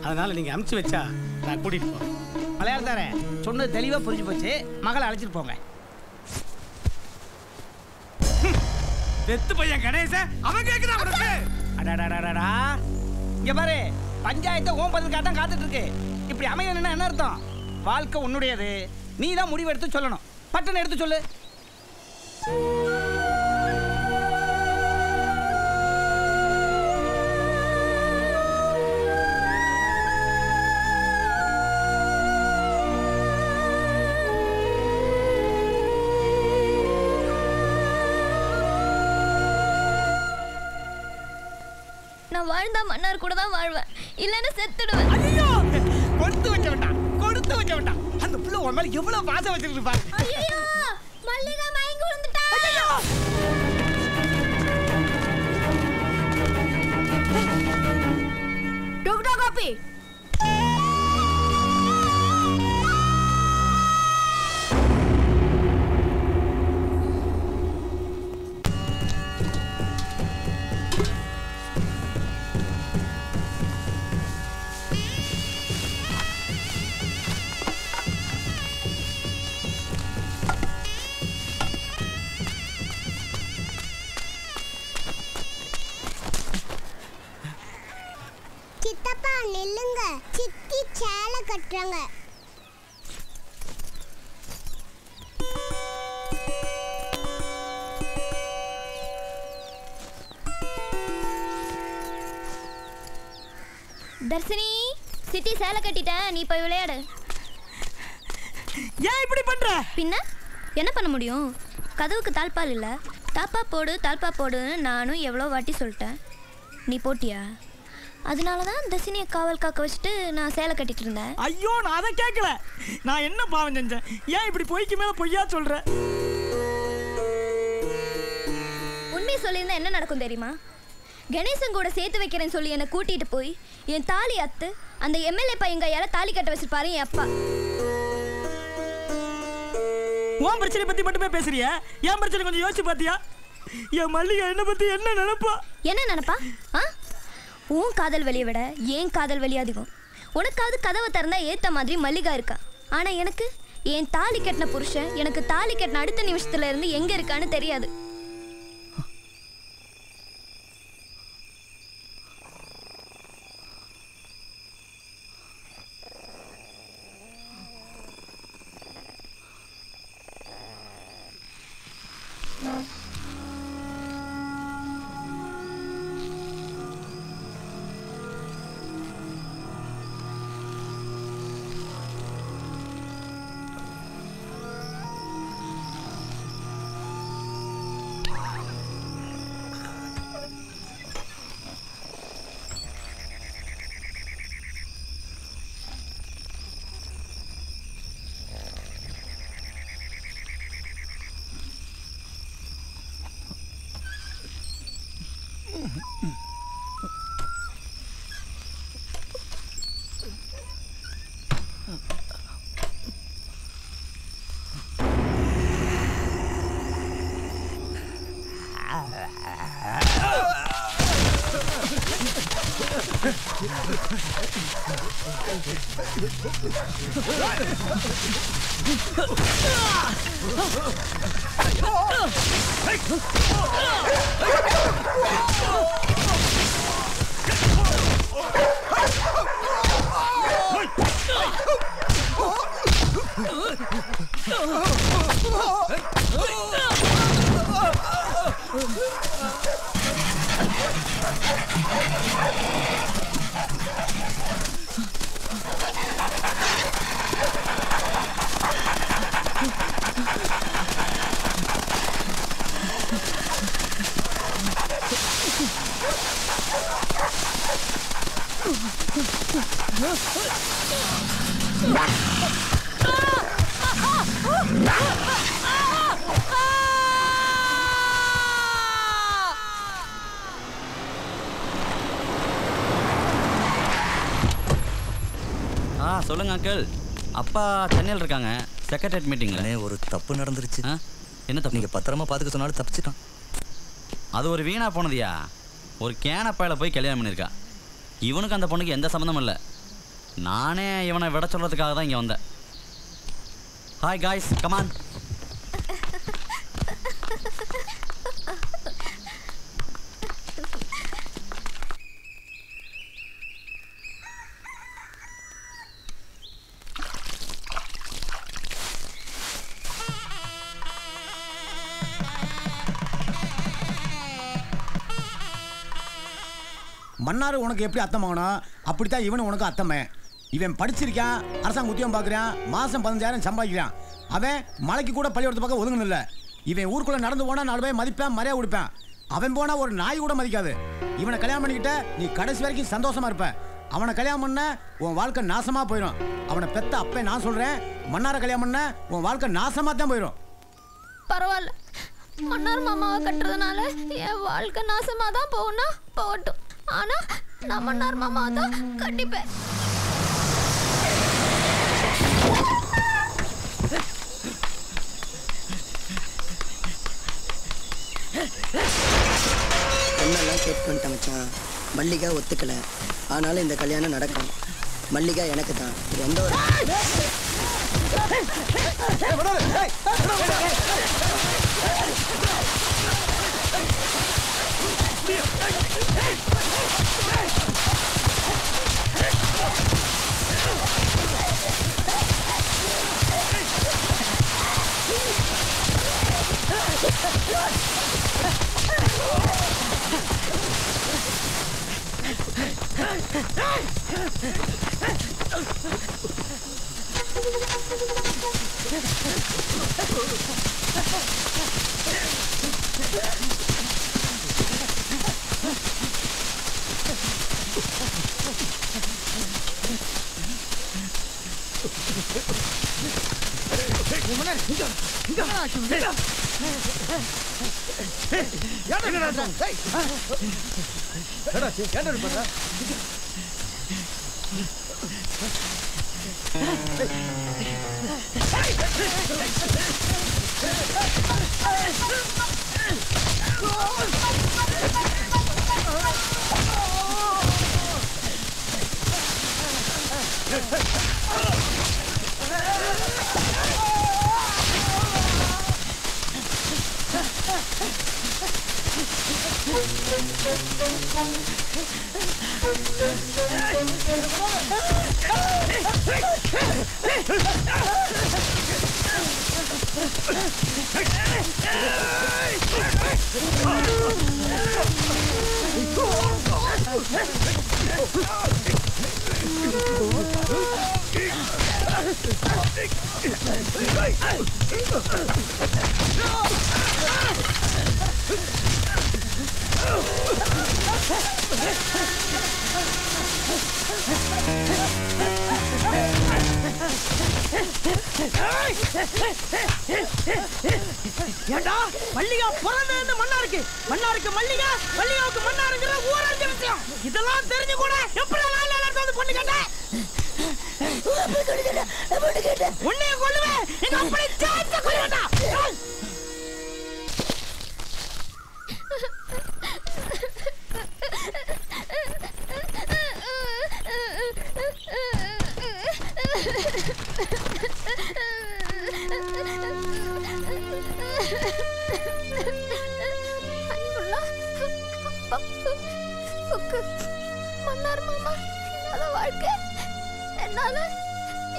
அதனால நீங்க அமுச்சு வச்சா நான் கூட்டிட்டு போறேன். மலையாளத்தாரே, சொன்னது தெளிவா புரிஞ்சு போச்சு. மகளை அழைச்சிட்டு போங்க. வெத்து பையன் கணேசன் அவன் கேக்குறான் உனக்கு. அடடடடடா, இங்க பாரு, பஞ்சாயத்தை ஓம் பதிலுக்காக தான் காத்துட்டு இருக்கு. இப்படி அமையணும்னா என்ன அர்த்தம்? வாழ்க்கை உன்னுடையது, நீ தான் முடிவு எடுத்து சொல்லணும். பட்டனை எடுத்து சொல்லு. நான் வாழ்ந்தா மன்னார் கூட தான் வாழ்வேன், இல்லைன்னா செத்துடுவேன். ஐயோ, கொடுத்து வைக்க வேண்டாம், கொடுத்து வைக்க வேண்டாம். அந்த பிள்ளை உன் மேல எவ்வளவு பாசம் வச்சிருக்கு பாரு. ஐயோ, மல்லிகா மயங்கி விழுந்துட்டா. காப்பி. சித்தப்பா நில்லுங்க, சித்தி சேலை கட்டுறாங்க. தர்ஷினி, சித்தி சேலை கட்டிட்டேன், நீ போய் விளையாடு. ஏன் இப்படி பண்ற? பின்ன என்ன பண்ண முடியும்? கதவுக்கு தாழ்பால் இல்ல, தாப்பா போடு தாழ்பா போடுன்னு நானும் எவ்வளோ வாட்டி சொல்லிட்டேன். நீ போட்டியா? அதனால தான் தர்ஷினியை காவல் காக்க வச்சுட்டு நான் சேலை கட்டிட்டு இருந்தேன். ஐயோ, நான் அதை கேட்கல. நான் என்ன பாவம் செஞ்சேன்? ஏன் இப்படி பொய்க்கு மேல பொய்யா சொல்ற? உண்மையை சொல்லியிருந்தா என்ன நடக்கும் தெரியுமா? கணேசன் கூட சேர்த்து வைக்கிறேன்னு சொல்லி என்னை கூட்டிட்டு போய் என் தாலி அத்து அந்த எம்எல்ஏ பையன் கையால தாலி கட்ட வச்சிருப்பாரு என் அப்பா. உன் பிரச்சனை பத்தி மட்டுமே பேசுறியா? என் பிரச்சனை கொஞ்சம் யோசிச்சு பாத்தியா? என் மல்லிகா என்ன பத்தி என்ன நினைப்பா? என்ன நினைப்பா? உன் காதல் வெளியை விட ஏன் காதல் வெளியே அதிகம். உனக்காவது கதவை திறந்தா ஏத்த மாதிரி மல்லிகா இருக்கா. ஆனா எனக்கு என் தாலி கட்டின புருஷன் எனக்கு தாலி கட்டின அடுத்த நிமிஷத்துல இருந்து எங்க இருக்கான்னு தெரியாது. சொல்லுங்க அங்கிள். அப்பா சென்னையில் இருக்காங்க, செக்ரட்டரியேட் மீட்டிங்ல. ஒரு தப்பு நடந்துருச்சு. என்ன தப்பு? நீங்கள் பத்திரமா பார்த்துக்க சொன்னாலும் தப்பிச்சிட்டான். அது ஒரு வீணா போனதியா? ஒரு கேனப்பாயில் போய் கல்யாணம் பண்ணியிருக்கா. இவனுக்கு அந்த பொண்ணுக்கு எந்த சம்மந்தமும் இல்லை. நானே இவனை விட சொல்கிறதுக்காக தான் இங்கே வந்தேன். Hi guys, come on. மன்னார் உனக்கு எப்படி அர்த்தமாகணும், அப்படித்தான் இவனு உனக்கு அர்த்தமே. இவன் படிச்சிருக்கான், அரசாங்க உத்தியோகம் பார்க்குறான், மாதம் 15,000 சம்பாதிக்கிறான். அவன் மலைக்கு கூட பள்ளிக்கூடத்து பக்கம் ஒதுங்கணும் இல்லை. இவன் ஊருக்குள்ளே நடந்து போனால் 4 பேர் மதிப்பேன், மரியாதை கொடுப்பேன். அவன் போனால் ஒரு நாய் கூட மதிக்காது. இவனை கல்யாணம் பண்ணிக்கிட்ட நீ கடைசி வரைக்கும் சந்தோஷமா இருப்ப. அவனை கல்யாணம் பண்ண உன் வாழ்க்கை நாசமாக போயிடும். அவனை பெத்த அப்பே நான் சொல்கிறேன், மன்னாரை கல்யாணம் பண்ண உன் வாழ்க்கை நாசமாக தான் போயிடும். பரவாயில்ல, மன்னார் மாமாவை கட்டுறதுனால என் வாழ்க்கை நாசமாக தான் போகணும், போகட்டும். ஆனால் நான் மன்னார் மாமா தான் கண்டிப்பேன். என்னெல்லாம் கேட் பண்ணிட்டேன் மச்சான். மல்லிகா ஒத்துக்கல, ஆனாலும் இந்த கல்யாணம் நடக்கும். மல்லிகா எனக்கு தான். எந்த ஒரு ஏண்டா மல்லிகா பிறந்தது மன்னாருக்கு, மன்னாருக்கு மல்லிகா, மல்லிகாவுக்கு மன்னாருங்கிற ஊரஞ்ச விஷயம். இதெல்லாம் தெரிஞ்சு கூட எப்படி எல்லாரும் வந்து பொண்ணு கேட்டேன். உன்னைய கொல்லுவேன். எங்க அப்படி சேர்த்து கொல்லுவேண்டா. மன்னார் மாமா இல்லாத வாழ்க்கை என்னால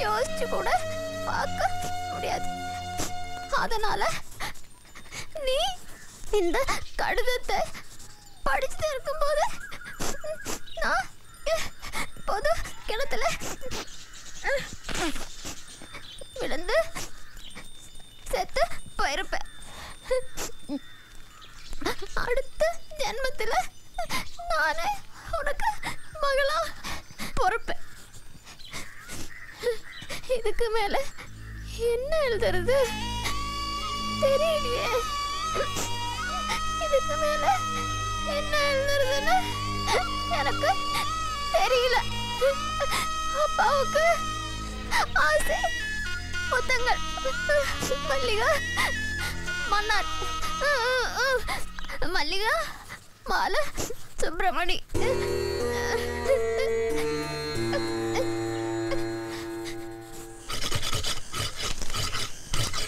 யோசிச்சு கூட பார்க்க முடியாது. அதனால நீ இந்த கடிதத்தை படிச்சுட்டு இருக்கும்போது நான் பொது கிணத்துல விழுந்து செத்து போயிருப்பேன். அடுத்த ஜென்மத்துல நானே உனக்கு மகளா பொறுப்பேன். இதுக்கு மேல என்ன எழுதுறது தெரியலையே. இதுக்கு மேல என்ன எழுதுறதுன்னு எனக்கு தெரியல. அப்பாவுக்கு ஆசை முத்தங்கள். மல்லிகா மன்னார், மல்லிகா மாலை சுப்பிரமணி.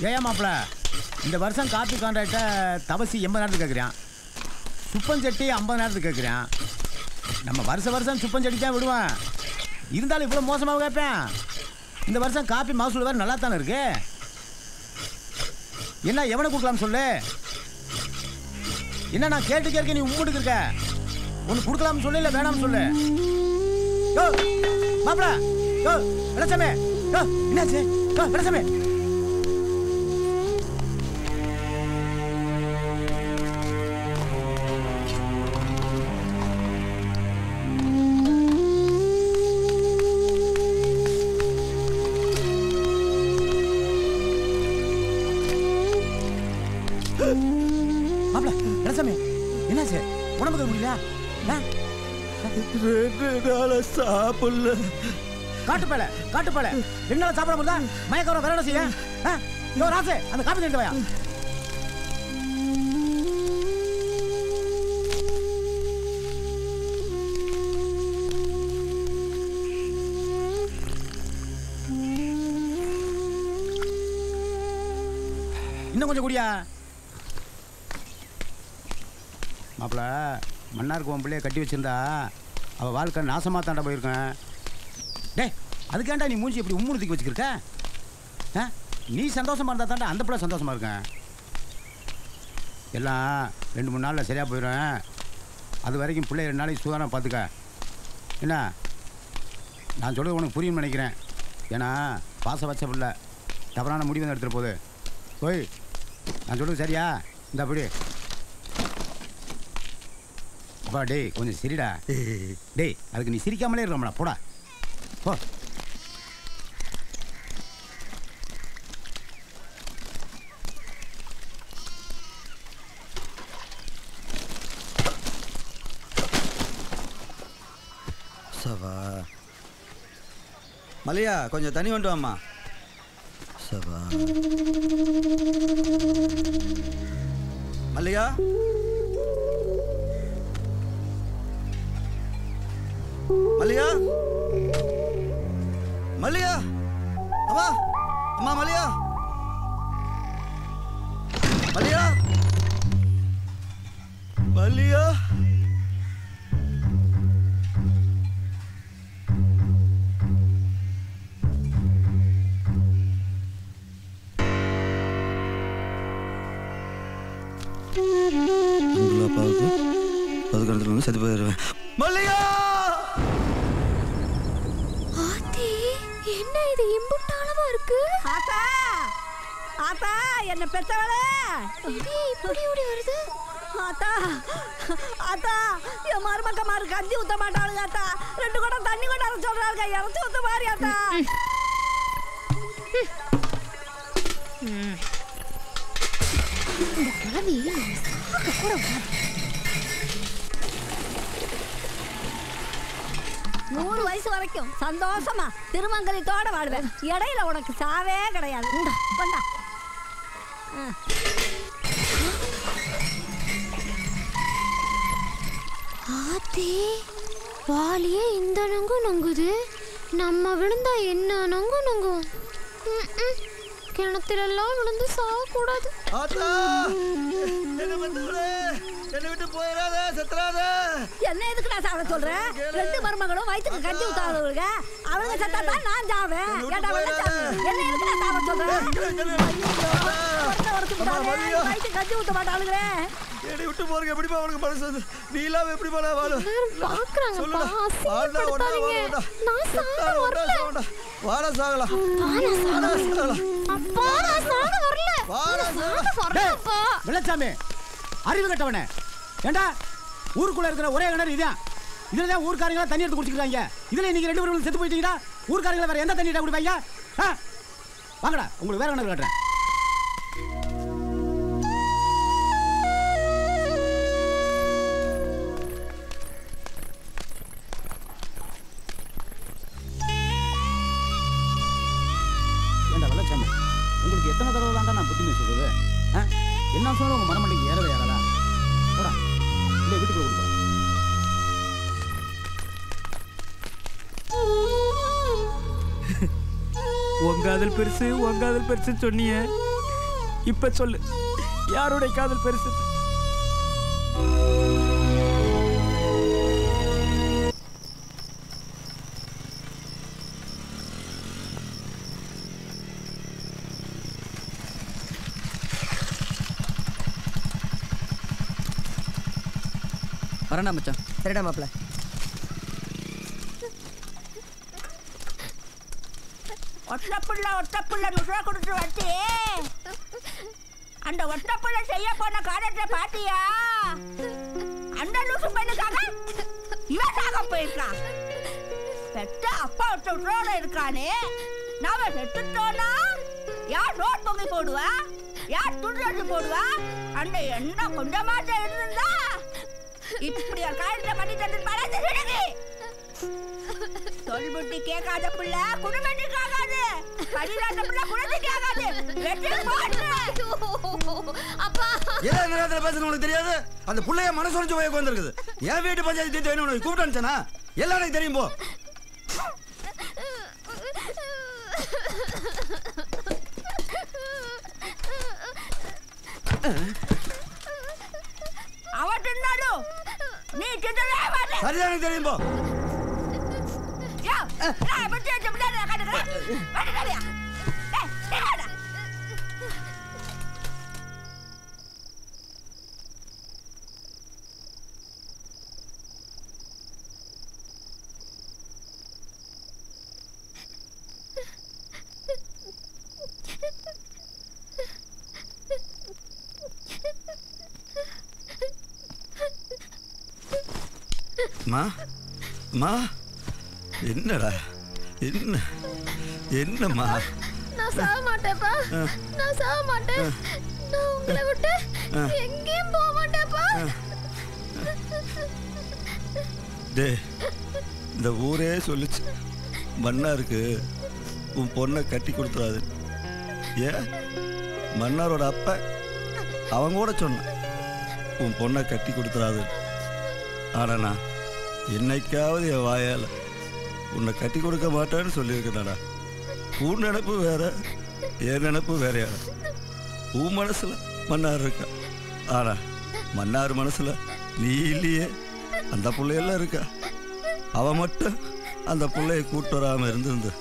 ஏன் மாப்பிள்ள இந்த வருஷம் காப்பி கான்ட்ராக்டை தவசி 80,000 கேட்குறான், சுப்பஞ்சட்டி 50,000 கேட்குறான். நம்ம வருஷம் சுப்பஞ்சட்டி தான் விடுவேன். இருந்தாலும் இவ்வளோ மோசமாக கேட்பேன். இந்த வருஷம் காப்பி மகசூல் வேறு நல்லா தானே இருக்கு. என்ன எவனை கொடுக்கலாம்னு சொல்லு. என்ன நான் கேட்டு கேட்க நீ உம்முட்டுக்கு இருக்க. ஒன்று கொடுக்கலாம்னு சொல்லு, இல்லை வேணாம்னு சொல்லு. யோ மாப்பிள்ள, யோ வெளசாமி, யோ என்னாச்சு, யோ வெளசாமி. மாப்பிள்ள வெளசாமி, என்னாச்சு, உடம்புக்கு முடியல? 2 நாளா சாப்பிடல. காட்டுப்பேல 2 நாளா சாப்பிட முடியல. மயக்க வர வேற என்ன செய்ய? யோ ராசே, அந்த காப்பி தந்து வாயா. இன்னும் கொஞ்சம் குடியா. மாப்பிள்ள, மன்னாருக்கு உன் பிள்ளைய கட்டி வச்சிருந்தா அவள் வாழ்க்கை நாசமாக தாண்டா போயிருக்கேன். டேய், அதுக்காண்டா நீ மூஞ்சி இப்படி உம்முனுத்திக்கு வச்சுக்கிருக்க? நீ சந்தோஷமா இருந்தா தாண்டா அந்த பிள்ளை சந்தோஷமா இருக்கேன். எல்லாம் 2-3 நாளில் சரியாக போயிடும். அது வரைக்கும் பிள்ளை 2 நாளைக்கு சுதாரணம் பார்த்துக்க. என்ன நான் சொல்கிறது உனக்கு புரியும்னு நினைக்கிறேன். ஏன்னா பாச வச்ச பிள்ளை தவறான முடிவு தான் எடுத்துகிட்டு போகுது. போய் நான் சொல்கிறது சரியா? இந்த அப்படி அப்பா. டேய் கொஞ்சம் சிரிடா. டேய் அதுக்கு நீ சிரிக்காமலே இருக்கலாம்டா. போடா போ. சவா மலையா, கொஞ்சம் தண்ணி வந்துட்டு வாம்மா. சவா மல்லிகா, மல்லிகா, மல்லிகா, அம்மா அம்மா, மல்லிகா, மல்லிகா, மல்லிகா. அப்பாவுக்கு 10 கடத்துல வந்து செத்து போயிடுவேன். மல்லிகா, என்ன இது இம்புட்டு அளவா இருக்கு? ஆத்தா ஆத்தா, என்ன பெத்தவளே, இப்படி ஓடி வருது. ஆத்தா ஆத்தா, என் மருமக்கமாரு கஞ்சி ஊத்த மாட்டாளுங்க ஆத்தா. 2 குடம் தண்ணி கொண்டாட சொல்றாங்க, இறச்சி ஊத்த மாதிரி ஆத்தா. இந்த கிழவி கூட 100 வயசு வரைக்கும் சந்தோஷமா திருமங்கலத்தோட வாழ்வேன். இடையில உனக்கு சாவே கிடையாது. வந்தா ஆத்தே, வாலியே இந்த நங்கு நங்குது. நம்ம விழுந்தா என்ன நங்கு நங்கும். கிணத்திலெல்லாம் விழுந்து சாகக்கூடாது. என்ன விட்டு போயிடாத, செத்துறாத. என்ன எதுக்கு நான் சாவ சொல்றேன்? 2 மருமகளும் வயிற்றுக்கு கஞ்சி ஊத்தாதவங்க, அவங்க செத்தா தான் நான் சாவேன். ஏண்டா என்ன எதுக்கு நான் சாவ சொல்றேன்? வயிற்றுக்கு கஞ்சி ஊத்த மாட்டாளுங்களே. என்னை விட்டு போறீங்க, எப்படிப்பா அவனுக்கு மனசு வந்து? நீ இல்லாம எப்படிப்பா நான் வாழும்? வாடா சாகலாம். வெள்ளச்சாமி, அறிவு கட்டவனே. ஏண்டா ஊருக்குள்ள இருக்கிற ஒரே கிணறு இதான். இதுலதான் ஊர்க்காரங்களா தண்ணி எடுத்து குடிச்சுக்கிறாங்க. இதுல நீங்க 2 பேரும் செத்து போயிட்டீங்கன்னா ஊர்க்காரங்களா வேற எந்த தண்ணி குடிப்பாங்க? வாங்கடா, உங்களுக்கு வேற கிணறு கட்டுறேன். உங்களுக்கு எத்தனை தடவை தாண்டா நான் புத்திமே சொல்றது? என்ன சொல்ல உங்க மனமண்டைக்கு ஏறவே ஏறல. போடா, இல்லை வீட்டுக்குள்ள கொடுப்பா. உன் காதல் பெருசு சொன்னிய. இப்ப சொல்லு, யாருடைய காதல் பெருசு? வரண்டா மச்சான். சரிடா மாப்பிள்ள. ஒட்டப்புள்ள நுட்ரா கொடுத்து வச்சு அந்த ஒட்டப்புள்ள செய்ய போன காரியத்தை பாத்தியா? அந்த லூசு பெண்ணுக்காக இவன் சாக போயிருக்கான். பெத்த அப்பா ஒருத்தரோட இருக்கானே, நாம செத்துட்டோம்னா யார் ரோட் பொங்கி போடுவா, யார் துண்டு போடுவா? அந்த எண்ணம் கொஞ்சமாட்ட இருந்தா இப்படி காரியத்தை பண்ணி தந்துருப்பாரு. சொல்புட்டி கேட்காத புள்ள குடும்பத்துக்கு ஆகாது. கடிதாட்ட புள்ள குடும்பத்துக்கு ஆகாது. வெட்டி போடு. அப்பா ஏன் இந்த நேரத்துல பேசுறது உங்களுக்கு தெரியாது? அந்த புள்ளைய மனசு உடைஞ்சு போய் உட்கார்ந்திருக்குது. என் வீட்டு பஞ்சாயத்து தீர்த்து வேணும் உனக்கு கூப்பிட்டு அனுப்பிச்சனா? எல்லாரும் தெரியும் போ. அவன் தின்னாலும் நீ தின்னவே மாட்டே. சரியான தெரியும் போ. யா நான் பத்தி வச்ச புள்ள நான் கட்டுறேன். கட்டுறியா? டேய் டேடா. மா மா என்னடா என்ன என்னம்மா? நான் சாக மாட்டேப்பா. நான் சாக மாட்டேன். நான் உங்களை விட்டு எங்கேயும் போக மாட்டேப்பா. டேய் இந்த ஊரே சொல்லுச்சு மன்னாருக்கு உன் பொண்ணை கட்டி கொடுத்துறாது. ஏன் மன்னாரோட அப்பா அவங்க கூட சொன்னான் உன் பொண்ணை கட்டி கொடுத்துறாது. ஆனால் நான் என்னைக்காவது என் வாயால் உன்னை கட்டி கொடுக்க மாட்டேன்னு சொல்லியிருக்கேன்டா. உன் நினப்பு வேற, என் நினப்பு வேறையா. உன் மனசில் மன்னார் இருக்கா, ஆனால் மன்னார் மனசில் நீ இல்லையே. அந்த பிள்ளையெல்லாம் இருக்கா. அவன் மட்டும் அந்த பிள்ளைய கூட்டு வராமல் இருந்திருந்து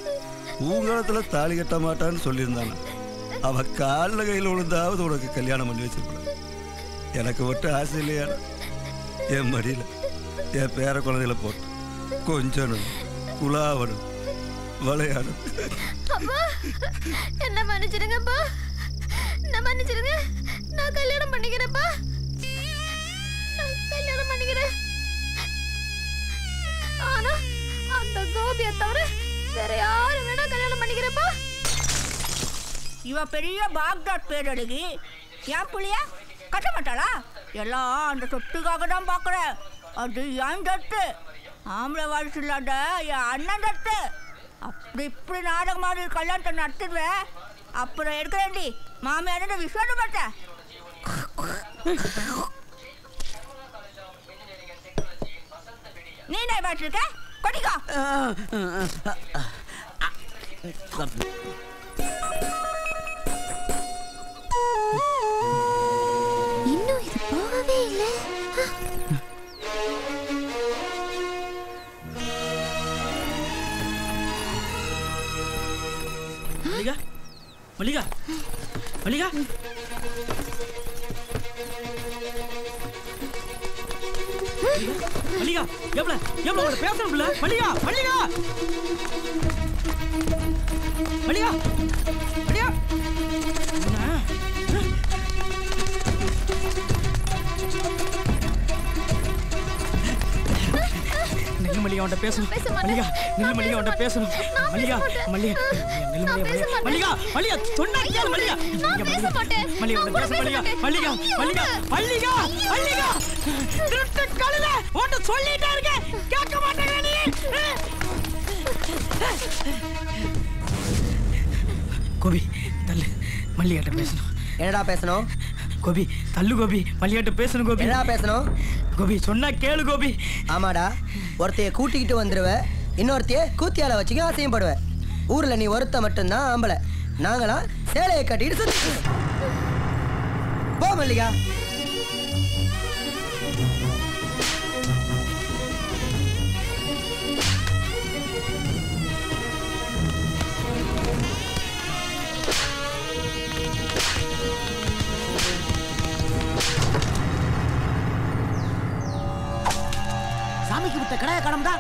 ஊங்காலத்தில் தாலி கட்ட மாட்டான்னு சொல்லியிருந்தானா அவன் காலில் கையில் விழுந்தாவது உனக்கு கல்யாணம் பண்ணி வச்சிருப்பான். எனக்கு மட்டும் ஆசை இல்லையாடா என் மடியில் என் பேர குழந்தைகளை போட்டு கொஞ்சணும் குலாவணும் விளையாடும். அப்பா என்ன மன்னிச்சிடுங்கப்பா. என்ன மன்னிச்சிடுங்க. நான் கல்யாணம் பண்ணிக்கிறேன்ப்பா. நான் கல்யாணம் பண்ணிக்கிறேன். ஆனா அந்த கோபியை தவிர வேற யாரும் வேணா கல்யாணம் பண்ணிக்கிறேன்ப்பா. இவ பெரிய பாக்தாட் பேரழகி என் புள்ளிய கட்ட மாட்டாளா? எல்லாம் அந்த சொத்துக்காக தான் பார்க்குறேன். அது என் தட்டு. ஆம்பளை வாரிசு இல்லாத என் அண்ணன் தட்டு. அப்படி இப்படி நாடகம் மாதிரி கல்யாணத்தை நடத்துடுவேன். அப்புறம் எடுக்கிறேன்டி மாமியாரோட விஸ்வாசம் பார்த்தேன். நீ என்ன பாட்டுருக்க கொடிக்கோ. இன்னும் இது போகவே இல்லை. மல்லிகா மல்லிகா மல்லிகா மல்லிகா எவ்வளோ எவ்வளோ உங்களோட பேசணும் பிள்ளை. மல்லிகா மல்லிகா மல்லிகா மல்லிகா நில்லு மல்லிகா அவன்கிட்ட பேசணும். மல்லிகா நில்லு மல்லிகா அவன்கிட்ட பேசணும். மல்லிகா மல்லிகா நில்லு மல்லிகா மல்லிகா மல்லிகா சொன்னா கேளு மல்லிகா. மல்லிகா மல்லிகா மல்லிகா மல்லிகா மல்லிகா மல்லிகா மல்லிகா திருட்டு கழுத ஓட்டு சொல்லிட்டே இருக்க கேட்க மாட்டேங்க நீ. கோபி தள்ளு மல்லிகாட்ட பேசணும். என்னடா பேசணும்? கோபி தள்ளு கோபி மல்லிகாட்ட பேசணும். கோபி என்னடா பேசணும்? கோபி சொன்னா கேளு கோபி. ஆமாடா ஒருத்தைய கூட்டிக்கிட்டு வந்துருவ, இன்னொருத்தைய கூத்தியால வச்சுக்க அசிங்கப்படுவ. ஊர்ல நீ ஒருத்த மட்டும்தான் ஆம்பளை. நாங்களாம் சேலையை கட்டிட்டு சுத்தி போ மல்லிகா. சாமிக்கு விட்ட கடையை கடம்டா.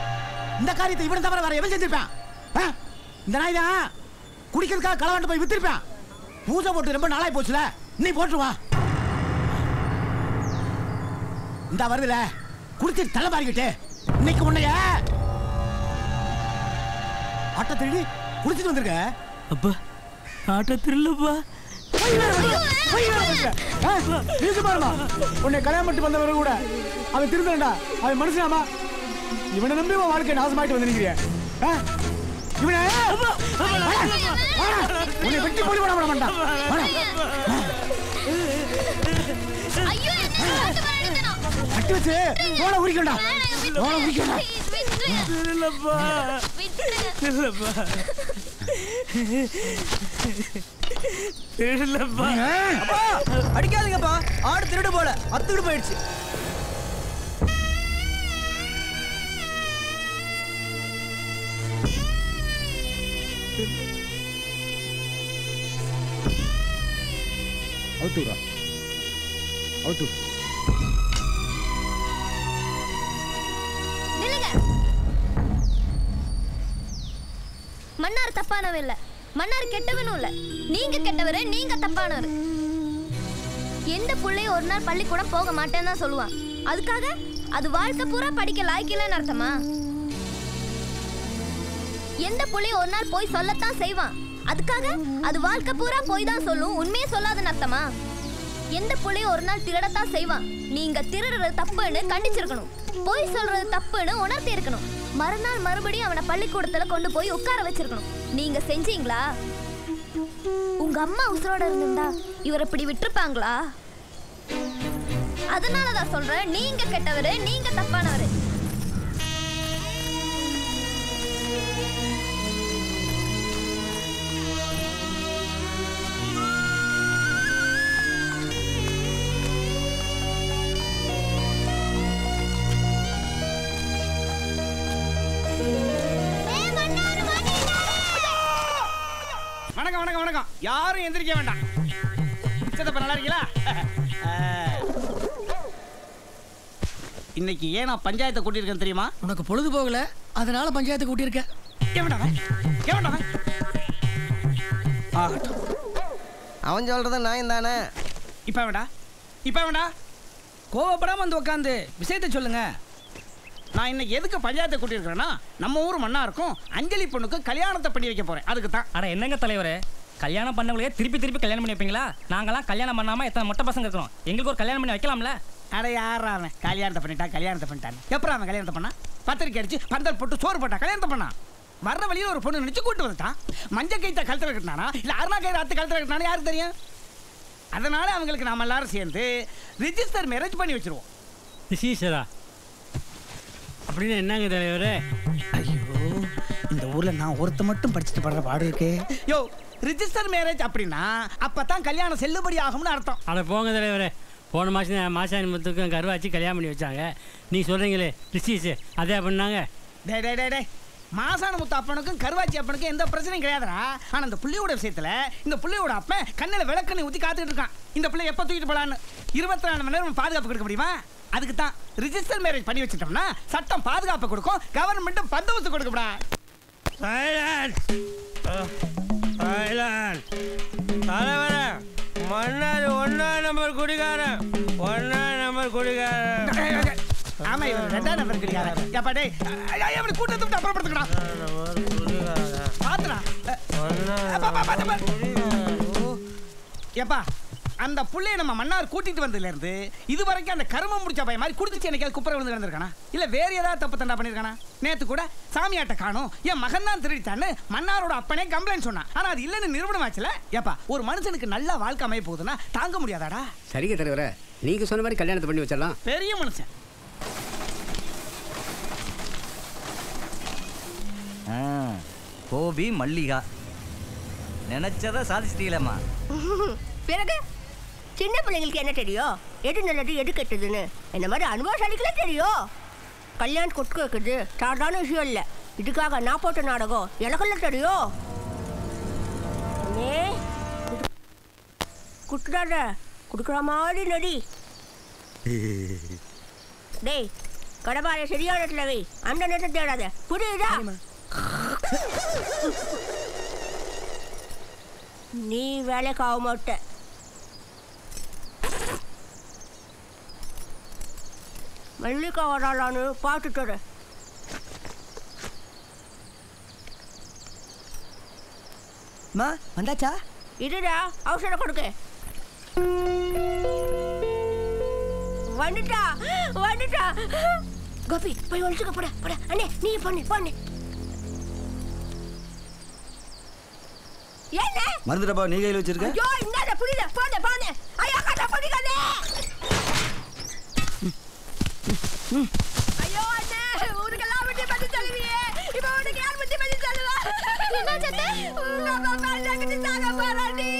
இந்த காரியத்தை இவன் தவிர வேற எவன் செஞ்சிருப்பான்? இந்த நாய் தான் குடிக்கிறதுக்காக களவாண்டு போய் வித்திருப்பான். பூஜை போட்டு ரொம்ப நாளாய் போச்சுல, நீ போட்டுருவா. இந்த வருதுல குடிச்சு தலை மாறிக்கிட்டு இன்னைக்கு உன்னைய ஆட்ட திருடி குடிச்சிட்டு வந்திருக்க. அப்பா ஆட்ட திருடலப்பா. உன்னை கல்யாணம் பண்ணிட்டு வந்தவரை கூட அவன் திருந்தா அவன் மனுஷனாமா? இவனை நம்பி உன் வாழ்க்கை நாசமாயிட்டு வந்து நிற்கிறிய. இவனை உன்னை வெட்டி போடி விட மாட்டான். கட்டி வச்சு தோலை உரிக்கண்டா, தோலை உரிக்கண்டா. இல்லப்பா இல்லப்பா இல்லப்பா. அடிக்காதீங்கப்பா, ஆடு திருடு போல அத்துக்கிட்டு போயிடுச்சு. அவுத்துடா, அவுத்து. மன்னார் தப்பானவன் இல்ல, மன்னார் கெட்டவனும் இல்ல. நீங்க கெட்டவரு, நீங்க தப்பானவரு. எந்த புள்ளையும் ஒரு நாள் பள்ளிக்கூடம் போக மாட்டேன்னு தான் சொல்லுவான். அதுக்காக அது வாழ்க்கை பூரா படிக்க லாய்க்கலன்னு அர்த்தமா? எந்த புள்ளையும் ஒரு நாள் போய் சொல்லத்தான் செய்வான். அதுக்காக அது வாழ்க்கை பூரா போய் தான் சொல்லும், உண்மையே சொல்லாதுன்னு அர்த்தமா? எந்த புள்ளையும் ஒரு நாள் திருடத்தான் செய்வான். நீங்க திருடுறது தப்புன்னு கண்டிச்சிருக்கணும், போய் சொல்றது தப்புன்னு உணர்த்தி இருக்கணும். மறுநாள் மறுபடியும் அவனை பள்ளிக்கூடத்துல கொண்டு போய் உட்கார வச்சிருக்கணும். நீங்க செஞ்சீங்களா? உங்க அம்மா உசுரோட இருந்தா இவரை இப்படி விட்டுருப்பாங்களா? அதனாலதான் சொல்றேன், நீங்க கெட்டவரு, நீங்க தப்பானவரு. வணக்கம் வணக்கம் வணக்கம். யாரும் எந்திரிக்க வேண்டாம். சித்தப்பா நல்லா இருக்கீங்களா? இன்னைக்கு ஏன் நான் பஞ்சாயத்தை கூட்டியிருக்கேன் தெரியுமா? உனக்கு பொழுது போகல, அதனால பஞ்சாயத்தை கூட்டியிருக்கேன். அவன் சொல்றத நான் தானே. இப்ப வேண்டாம், இப்ப வேண்டாம். கோவப்படாம வந்து உட்காந்து விஷயத்தை சொல்லுங்க. நான் இன்னைக்கு எதுக்கு பஞ்சாயத்தை கூட்டியிருக்கிறேன்னா, நம்ம ஊர் மண்ணா இருக்கும் அஞ்சலி பொண்ணுக்கு கல்யாணத்தை பண்ணி வைக்க போறேன். அதுக்கு தான். அட என்னங்க தலைவரே, கல்யாணம் பண்ணவங்களே திருப்பி திருப்பி கல்யாணம் பண்ணி வைப்பீங்களா? நாங்களாம் கல்யாணம் பண்ணாம எத்தனை மொட்டை பசங்க இருக்கிறோம், எங்களுக்கு ஒரு கல்யாணம் பண்ணி வைக்கலாம்ல? அட யாரா அவன் கல்யாணத்தை பண்ணிட்டான் எப்பறம் அவன் கல்யாணத்தை பண்ணா? பத்திரிக்கை அடிச்சு பந்தல் போட்டு சோறு போட்டா கல்யாணத்தை பண்ணா? வர்ற வழியில் ஒரு பொண்ணு நினைச்சு கூட்டு வந்துட்டான். மஞ்சள் கைத்த கழுத்துல கட்டினானா இல்ல அருணா கயிறு அத்து கழுத்துல கட்டினானா யாருக்கு தெரியும்? அதனால அவங்களுக்கு நாம எல்லாரும் சேர்ந்து ரிஜிஸ்டர் மேரேஜ் பண்ணி வச்சிருவோம். ரிஜிஸ்டரா அப்படின்னு என்னங்க தலைவரே? ஐயோ, இந்த ஊர்ல நான் ஒருத்த மட்டும் படிச்சுட்டு படுற பாடு இருக்கே. யோ, ரிஜிஸ்டர் மேரேஜ் அப்படின்னா அப்பதான் கல்யாணம் செல்லுபடி ஆகும்னு அர்த்தம். அட போங்க தலைவரே, போன மாதம் மாசாணி முத்துக்கும் கருவாச்சி கல்யாணம் பண்ணி வச்சாங்க. நீ சொல்கிறீங்களே ரிஷிஸ் அதே பண்ணாங்க. டே டே டே டே மாசாணி முத்து அப்பனுக்கும் கருவாச்சி அப்பனுக்கும் எந்த பிரச்சனையும் கிடையாதுடா. ஆனால் இந்த புள்ளியோட விஷயத்தில் இந்த புள்ளியோட அப்பன் கண்ணில் விளக்கண்ணை ஊற்றி காத்துக்கிட்டு இருக்கான். இந்த பிள்ளை எப்போ தூக்கிட்டு போகலான்னு 24 மணி நேரம் பாதுகாப்பு கொடுக்க முடியுமா? அதுக்கு தான் ரிஜிஸ்டர் மேரேஜ் பண்ணி வச்சுட்டோம்னா சட்டம் பாதுகாப்பு கொடுக்கும், கவர்மெண்ட்டும் பந்தோபஸ்து கொடுக்கும்டா. தலைவரே, மன்னார் 1ஆம் நம்பர் குடிகாரன், 1ஆம் நம்பர் குடிகாரன். ஆமா, இவர் 2ஆம் நம்பர் குடிகாரன். ஏப்பா டேய், அவனை கூட்டத்தை விட்டு அப்புறப்படுத்துக்கடா. பாத்துடா. ஏப்பா, அந்த புள்ளைய நம்ம மன்னார் கூட்டிட்டு வந்ததுல இருந்து இது வரைக்கும் அந்த கருமம் முடிச்ச பையன் மாதிரி குடிச்சு எனக்கு குப்பரை விழுந்து கிடந்திருக்கானா? இல்ல வேற ஏதாவது தப்பு தண்டா பண்ணிருக்கானா? நேத்து கூட சாமியாட்ட காணோம், என் மகன் தான் திருடித்தான்னு மன்னாரோட அப்பனே கம்ப்ளைண்ட் சொன்னான். ஆனா அது இல்லன்னு நிரூபணம் ஆச்சுல. ஏப்பா, ஒரு மனுஷனுக்கு நல்ல வாழ்க்கை அமைய போகுதுன்னா தாங்க முடியாதாடா? சரிங்க தலைவரே, நீங்க சொன்ன மாதிரி கல்யாணத்தை பண்ணி வச்சிடலாம். பெரிய மனுஷன். கோபி மல்லிகா நினைச்சதை சாதிச்சிட்டீங்களேம்மா. பிறகு சின்ன பிள்ளைங்களுக்கு என்ன தெரியும், எது நல்லது எது கெட்டதுன்னு? என்ன மாதிரி அனுபவசாலிகளே தெரியும். கல்யாணம் கொட்டு வைக்கிறது சாதாரண விஷயம் இல்லை. இதுக்காக நான் போட்ட நாடகம் எனக்குள்ள தெரியும். குட்டுடாத, குடுக்குற மாதிரி நடி. டேய், கடபாய சரியான இடத்துல வை, அந்த நேரத்தை தேடாத, புரியுதா? நீ வேலைக்கு ஆக மாட்ட. மல்லிகா வராளான்னு பார்த்துட்டு வந்தாச்சா? இதுடா அவசரம் கொடுக்க. வந்துட்டா வந்துட்டா. கோபி போய் ஒழிச்சுக்க. போட போட அண்ணே, நீ பண்ணு பண்ணு. என்ன மருந்து டப்பா நீ கையில் வச்சிருக்க? ஐயோ இன்னாத புடில போனே போனே ஐயோ கட்ட புடிக்கனே ஐயோ அண்ணே ஊருக்கெல்லாம் விட்டு பண்ணி தள்ளுவியே இப்போ உனக்கு யார் விட்டு பண்ணி தள்ளுவா என்ன சத்தே உங்க அப்பா பால்ல சாக போறாடி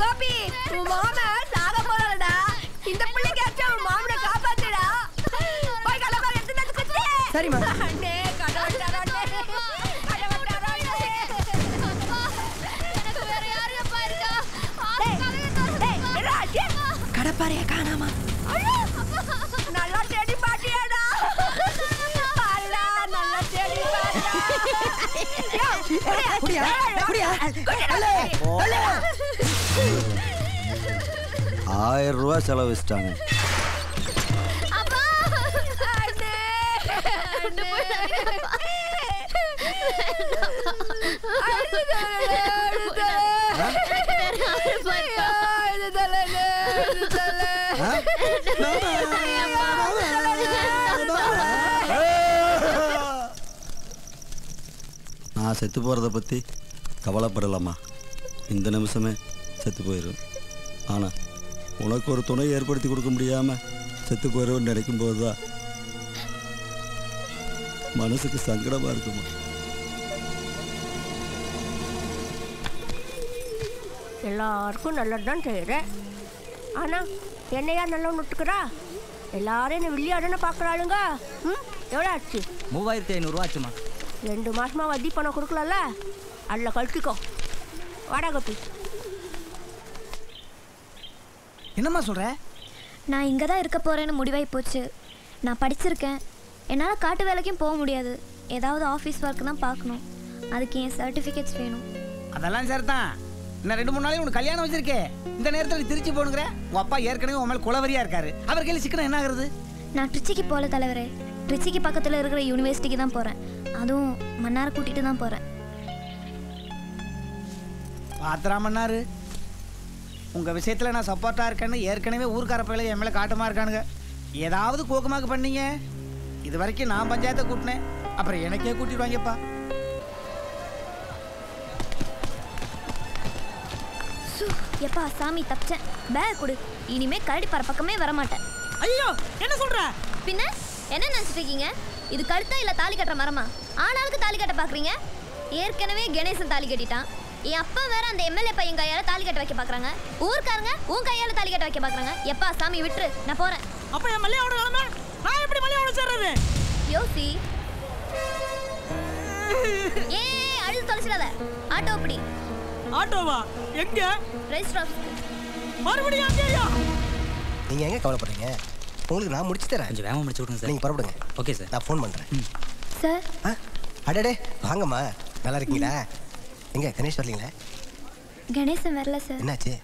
கோபி உன் மாமா சாக போறாடா இந்த பிள்ளைக்கு உன் மாமனை காப்பாத்துடா போய் கலப்பா எடுத்து குத்து சரிம்மா அண்ணே கடவுளே கடப்பாறைய காணாமா நல்லா தேடி பாட்டியாடா அல்லா நல்லா தேடி புடியா புடியா 1000 ரூபாய் செலவு வச்சிட்டாங்க. நான் செத்து போகிறத பற்றி கவலைப்படலாமா? இந்த நிமிஷமே செத்து போயிடும். ஆனால் உனக்கு ஒரு துணை ஏற்படுத்தி கொடுக்க முடியாமல் செத்து போயிடுவேன்னு நினைக்கும் போது தான் மனசுக்கு சங்கடமாக இருக்குமா? எல்லாருக்கும் நல்லதுதான் செய்கிறேன் ஆனால் என்னையா நல்லா நுட்டுக்கிறா எல்லாரும் என்ன வில்லியாடனை பார்க்குறாளுங்க. ம் எவ்வளோ ஆச்சு? 3500 ஆச்சுமா. 2 மாசமா வட்டி பணம் கொடுக்கலல்ல, அதில் கழிச்சிக்கோ. வாடா கோபி. என்னம்மா சொல்ற? நான் இங்கே தான் இருக்க போகிறேன்னு முடிவாகி போச்சு. நான் படிச்சிருக்கேன், என்னால் காட்டு வேலைக்கும் போக முடியாது. ஏதாவது ஆஃபீஸ் ஒர்க் தான் பார்க்கணும். அதுக்கு என் சர்டிஃபிகேட்ஸ் வேணும். அதெல்லாம் சரி தான். இன்னும் 2-3 நாளைக்கு உனக்கு கல்யாணம் வச்சிருக்கே. இந்த நேரத்தில் திருச்சி போகணுங்கிற உங்கள் அப்பா ஏற்கனவே உன் மேலே குலவரியாக இருக்காரு. அவர் கையில் சிக்கனம் என்ன ஆகுறது? நான் ட்ரிச்சிக்கு போகல தலைவரே. ட்ரிச்சிக்கு பக்கத்தில் இருக்கிற யூனிவர்சிட்டிக்கு தான் போகிறேன். அதுவும் மன்னாரை கூட்டிகிட்டு தான் போகிறேன். பாத்திரா மன்னாரு, உங்கள் விஷயத்தில் நான் சப்போர்ட்டாக இருக்கேன்னு ஏற்கனவே ஊர்க்கார பயில என் மேலே காட்டமாக இருக்கானுங்க. ஏதாவது கோக்கமாக்கு பண்ணீங்க, இது வரைக்கும் நான் பஞ்சாயத்தை கூட்டினேன், அப்புறம் எனக்கே கூட்டிடுவாங்கப்பா. எப்பா சாமி தப்பிச்சேன். பேக் கொடு. இனிமே கரடி பற பக்கமே வரமாட்டேன். ஐயோ என்ன சொல்ற? பின்ன என்ன நினச்சிட்டு இருக்கீங்க? இது கழுத்தா இல்லை தாலி கட்டுற மரமா? ஆளாளுக்கு தாலி கட்ட பார்க்குறீங்க. ஏற்கனவே கணேசன் தாலி கட்டிட்டான். என் அப்பா வேற அந்த எம்எல்ஏ பையன் கையால் தாலி கட்ட வைக்க பார்க்குறாங்க. ஊர்க்காரங்க உன் கையால் தாலி கட்ட வைக்க பார்க்குறாங்க. எப்பா சாமி விட்டுரு, நான் போகிறேன். அப்போ என் மல்லியோட நிலைமை நான் எப்படி மல்லியோட சேர்றது? யோசி. ஏ அழுது தொலைச்சிடாத. ஆட்டோ அப்படி. ஆட்டோவா? எங்க? ரெஜிஸ்டர் ஆஃபீஸ்க்கு. மறுபடியும் அங்கேயா? நீங்க எங்க கவலைப்படுறீங்க? உங்களுக்கு நான் முடிச்சு தரேன். கொஞ்சம் வேகமாக முடிச்சு விடுங்க சார். நீங்க புறப்படுங்க. Okay sir. நான் ஃபோன் பண்றேன். சார். அடடே வாங்கம்மா, நல்லா இருக்கீங்களா? எங்க கணேஷ் வரலீங்களா? கணேசன் வரல சார். என்னாச்சு?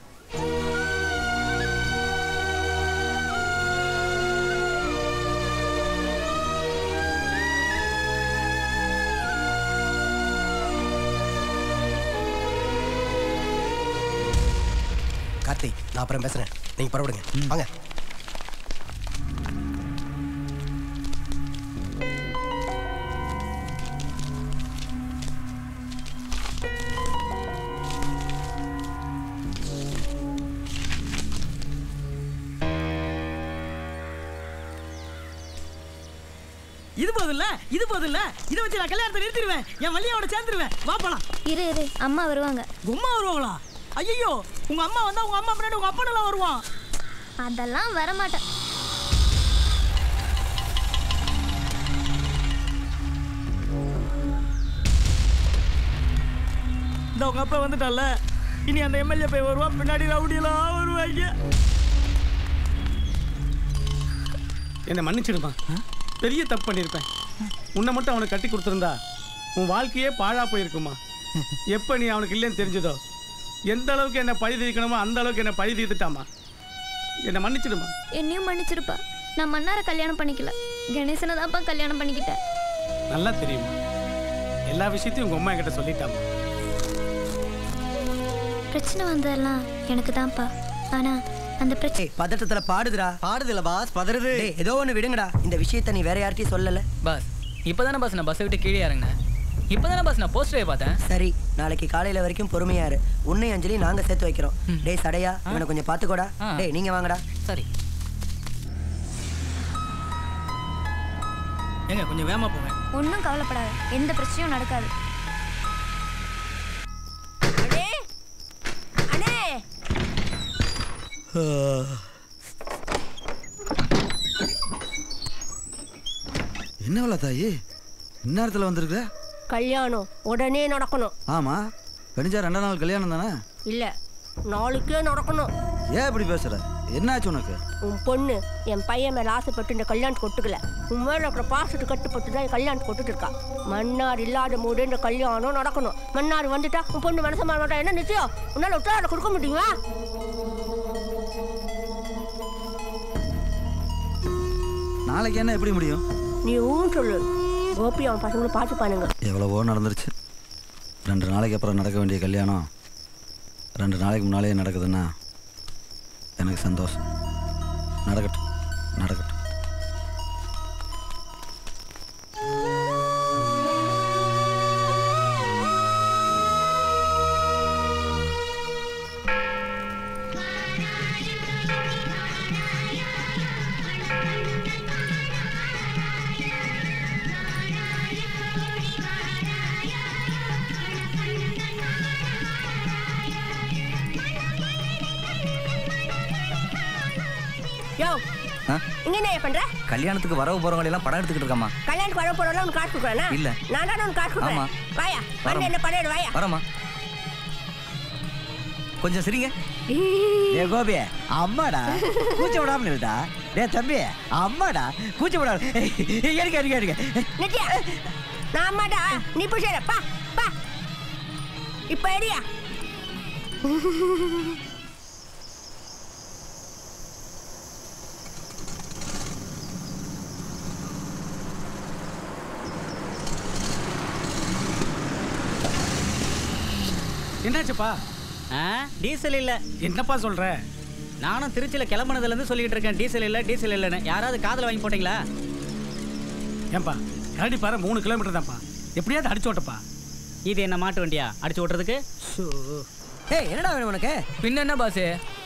கார்த்தி, நான் அப்புறம் பேசுறேன். நீங்க புறப்படுங்க. வாங்க. இது போதும்ல, இது போதும்ல. இதை வச்சு நான் கல்யாணத்தை நிறுத்திடுவேன். என் மல்லியோட சேர்ந்துருவேன். வா போலாம். இரு அம்மா வருவாங்க. உம்மா வருவாங்களா? ஐயோ, உங்க அம்மா வந்தா உங்க அம்மா முன்னாடி உங்க அப்பனெல்லாம் வருவான். அதெல்லாம் வரமாட்டேன். இந்த உங்க அப்பா வந்துட்டால, இனி அந்த எம்எல்ஏ போய் வருவான், பின்னாடி ரவுடியெல்லாம் வருவாங்க. என்னை மன்னிச்சிடுமா, பெரிய தப்பு பண்ணியிருப்பேன். உன்னை மட்டும் அவனை கட்டி கொடுத்துருந்தா உன் வாழ்க்கையே பாழா போயிருக்குமா. எப்போ நீ அவனுக்கு இல்லைன்னு தெரிஞ்சதோ, எந்த அளவுக்கு என்னை பழி தீர்க்கணுமோ அந்த அளவுக்கு என்னை பழி தீர்த்துட்டாமா. என்னை மன்னிச்சிடுமா. என்னையும் மன்னிச்சிருப்பா. நான் மன்னாரை கல்யாணம் பண்ணிக்கல, கணேசனை தான்ப்பா கல்யாணம் பண்ணிக்கிட்டேன். நல்லா தெரியுமா, எல்லா விஷயத்தையும் உங்கள் அம்மா என்கிட்ட சொல்லிட்டாமா. பிரச்சனை வந்ததெல்லாம் எனக்கு தான்ப்பா. ஆனா அந்த பிரச்சனை பதட்டத்துல பாடுதுடா. பாடுதுல பாஸ், பதறுது. ஏதோ ஒன்று விடுங்கடா. இந்த விஷயத்தை நீ வேற யார்கிட்டயும் சொல்லல. பாஸ் இப்போதானே பாஸ் நான் பஸ்ஸை விட்டு கீழே இறங்கினேன். இப்போதானே பாஸ் நான் போஸ்டரை பார்த்தேன். சரி, நாளைக்கு காலையில வரைக்கும் பொறுமையா இரு. உன்னை அஞ்சலி நாங்க சேர்த்து வைக்கிறோம். டேய் சடையா, இவனை கொஞ்சம் பாத்துக்கோடா. டேய் நீங்க வாங்கடா. சரி ஏங்க கொஞ்சம் வேகமா போங்க. ஒன்றும் கவலைப்படாது, எந்த பிரச்சனையும் நடக்காது. என்ன வேலை தாயி இந்நேரத்தில் வந்திருக்க? கல்யாணம் உடனே நடக்கணும். ஆமா, வெடிஞ்சா 2 நாள் கல்யாணம் தானே? இல்ல, நாளைக்கே நடக்கணும். ஏன் இப்படி பேசுற? என்னாச்சு உனக்கு? உன் பொண்ணு என் பையன் மேல ஆசைப்பட்டு இந்த கல்யாணத்துக்கு ஒட்டுக்கல. உன் மேல இருக்கிற பாசத்துக்கு கட்டுப்பட்டு தான் கல்யாணத்துக்கு ஒட்டுட்டு இருக்கா. மன்னார் இல்லாத போது இந்த கல்யாணம் நடக்கணும். மன்னார் வந்துட்டா உன் பொண்ணு மனசு மாற மாட்டா. என்ன நிச்சயம்? உன்னால உத்தரவாதம் கொடுக்க முடியுமா? நாளைக்கு என்ன எப்படி முடியும்? நீ சொல்லு. கோபி அவன் பசங்களும் பார்த்து பாருங்க. எவ்வளவோ நடந்துருச்சு. 2 நாளைக்கு அப்புறம் நடக்க வேண்டிய கல்யாணம் 2 நாளைக்கு முன்னாலே நடக்குதுன்னா எனக்கு சந்தோஷம். நடக்கட்டும் நடக்கட்டும். இங்க என்ன பண்ற? கல்யாணத்துக்கு வரவு போறவங்க எல்லாம் படம் எடுத்துக்கிட்டு இருக்கமா. கல்யாணத்துக்கு வர போறவங்க உனக்கு காசு கொடுக்கறேனா? இல்ல, நான் தான் உனக்கு காசு கொடுக்கறேன். வாயா வந்து என்ன படம் எடு. வாயா வரமா. கொஞ்சம் சரிங்க. ஏ கோபி, அம்மாடா கூச்ச விடாம நில்டா. டேய் தம்பி, அம்மாடா கூச்ச விடாம. எடுக்க நித்யா, நான் அம்மாடா. நீ புஷர பா பா. இப்ப ஏடியா. என்னாச்சுப்பா? டீசல் இல்ல. என்னப்பா சொல்ற? நானும் திருச்சியில் கிளம்புனதுலேருந்து சொல்லிட்டு இருக்கேன் டீசல் இல்லை டீசல் இல்லைன்னு. யாராவது காதில் வாங்கி போட்டீங்களா? ஏன்பா கரடி பாரு 3 கிலோமீட்டர் தான்ப்பா. எப்படியாவது அடிச்சு ஓட்டப்பா. இது என்ன மாட்டு வண்டியா அடிச்சு ஓட்டுறதுக்கு? ஏய் என்னடா வேணும் உனக்கு? பின்ன என்ன பாஸ்,